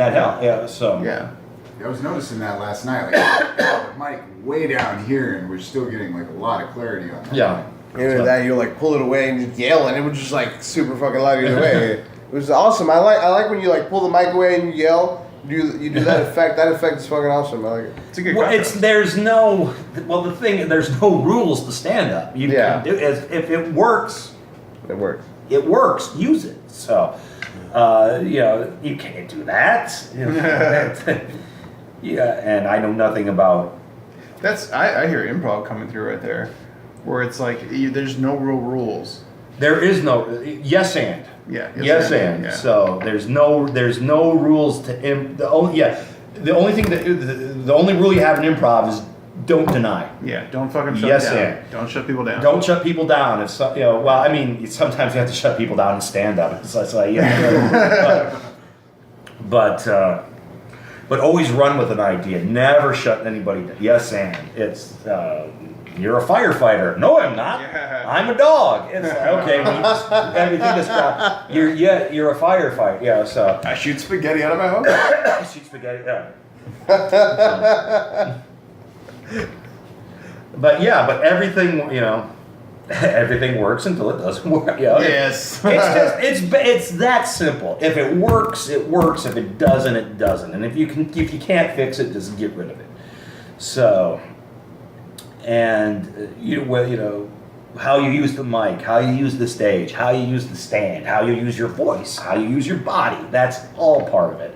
that helped. Yeah. So. Yeah. I was noticing that last night. Like, the mic way down here, and we're still getting like a lot of clarity on that. Yeah. either that, you like pull it away and just yell, and it was just like super fucking loud either way. It was awesome. I like when you like pull the mic away and you yell. You do that effect. That effect is fucking awesome. I like it. It's a good Well, contrast. there's no rules to stand up. You Yeah. can do if it works. It works. It works. Use it. So, you can't do that. Yeah, and I know nothing about. I hear improv coming through right there, where it's like there's no real rules. There is no yes and. Yeah. Yes and. Yeah. So there's no rules to the only rule you have in improv is don't deny. Yeah. Don't fucking shut Yes down. and. Don't shut people down. Don't shut people down. If sometimes you have to shut people down and stand up. It's like but always run with an idea. Never shut anybody down. Yes and. It's you're a firefighter. No, I'm not. Yeah. I'm a dog. It's like, okay. Well, everything is you're a firefighter. Yeah. So I shoot spaghetti out of my mouth. shoot spaghetti. Yeah. But everything, everything works until it doesn't work. Yes. It's that simple. If it works, it works. If it doesn't, it doesn't. And if you can't fix it, just get rid of it. So, and how you use the mic, how you use the stage, how you use the stand, how you use your voice, how you use your body. That's all part of it.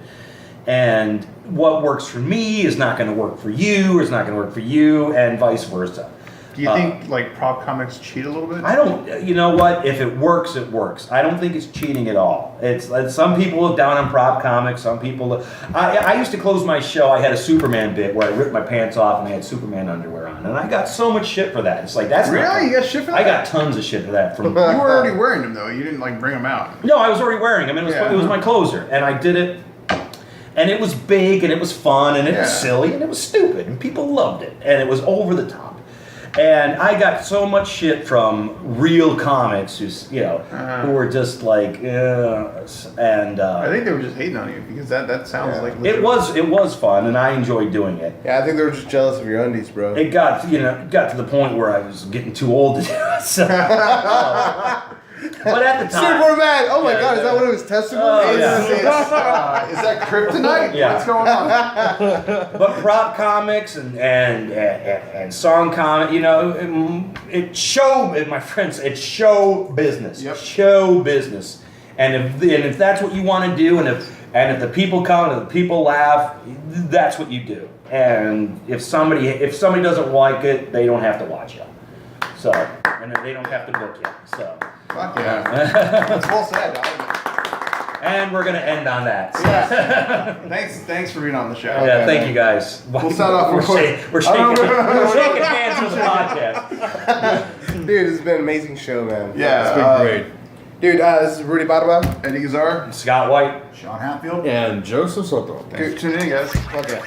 And what works for me is not going to work for you, or is not going to work for you, and vice versa. Do you think like prop comics cheat a little bit? I don't. You know what? If it works, it works. I don't think it's cheating at all. It's some people look down on prop comics. Some people. I used to close my show. I had a Superman bit where I ripped my pants off and I had Superman underwear on, and I got so much shit for that. It's like that's Really? Not, You got shit for that? I got tons of shit for that from. You were already wearing them though. You didn't like bring them out. No, I was already wearing them. It was my closer, and I did it. And it was big, and it was fun, and it was silly, and it was stupid, and people loved it, and it was over the top. And I got so much shit from real comics who's, you know, who were just like, and I think they were just hating on you because that sounds Yeah. like it was fun, and I enjoyed doing it. Yeah, I think they were just jealous of your undies, bro. It got to the point where I was getting too old to do it. So, but at the time, Superman! Oh my Yeah, god, is that yeah. what it was testimony? Oh, yeah. Is that kryptonite? Yeah. What's going on? but prop comics and song comic, you know, my friends, it's show business. Yep. Show business. And if that's what you want to do, and if the people come and the people laugh, that's what you do. And if somebody doesn't like it, they don't have to watch you. So, and they don't have to book you. So, Fuck yeah. That's well said. and we're gonna end on that. So. Yeah. Thanks for being on the show. Yeah, thank you guys. We'll start off We're recording. shaking hands for the podcast. Dude, this has been an amazing show, man. Yeah. It's been great. Dude, this is Rudy Badaba. Eddie Gazar. Scott White. Sean Hatfield. And Joseph Soto. Tune in, guys. Okay.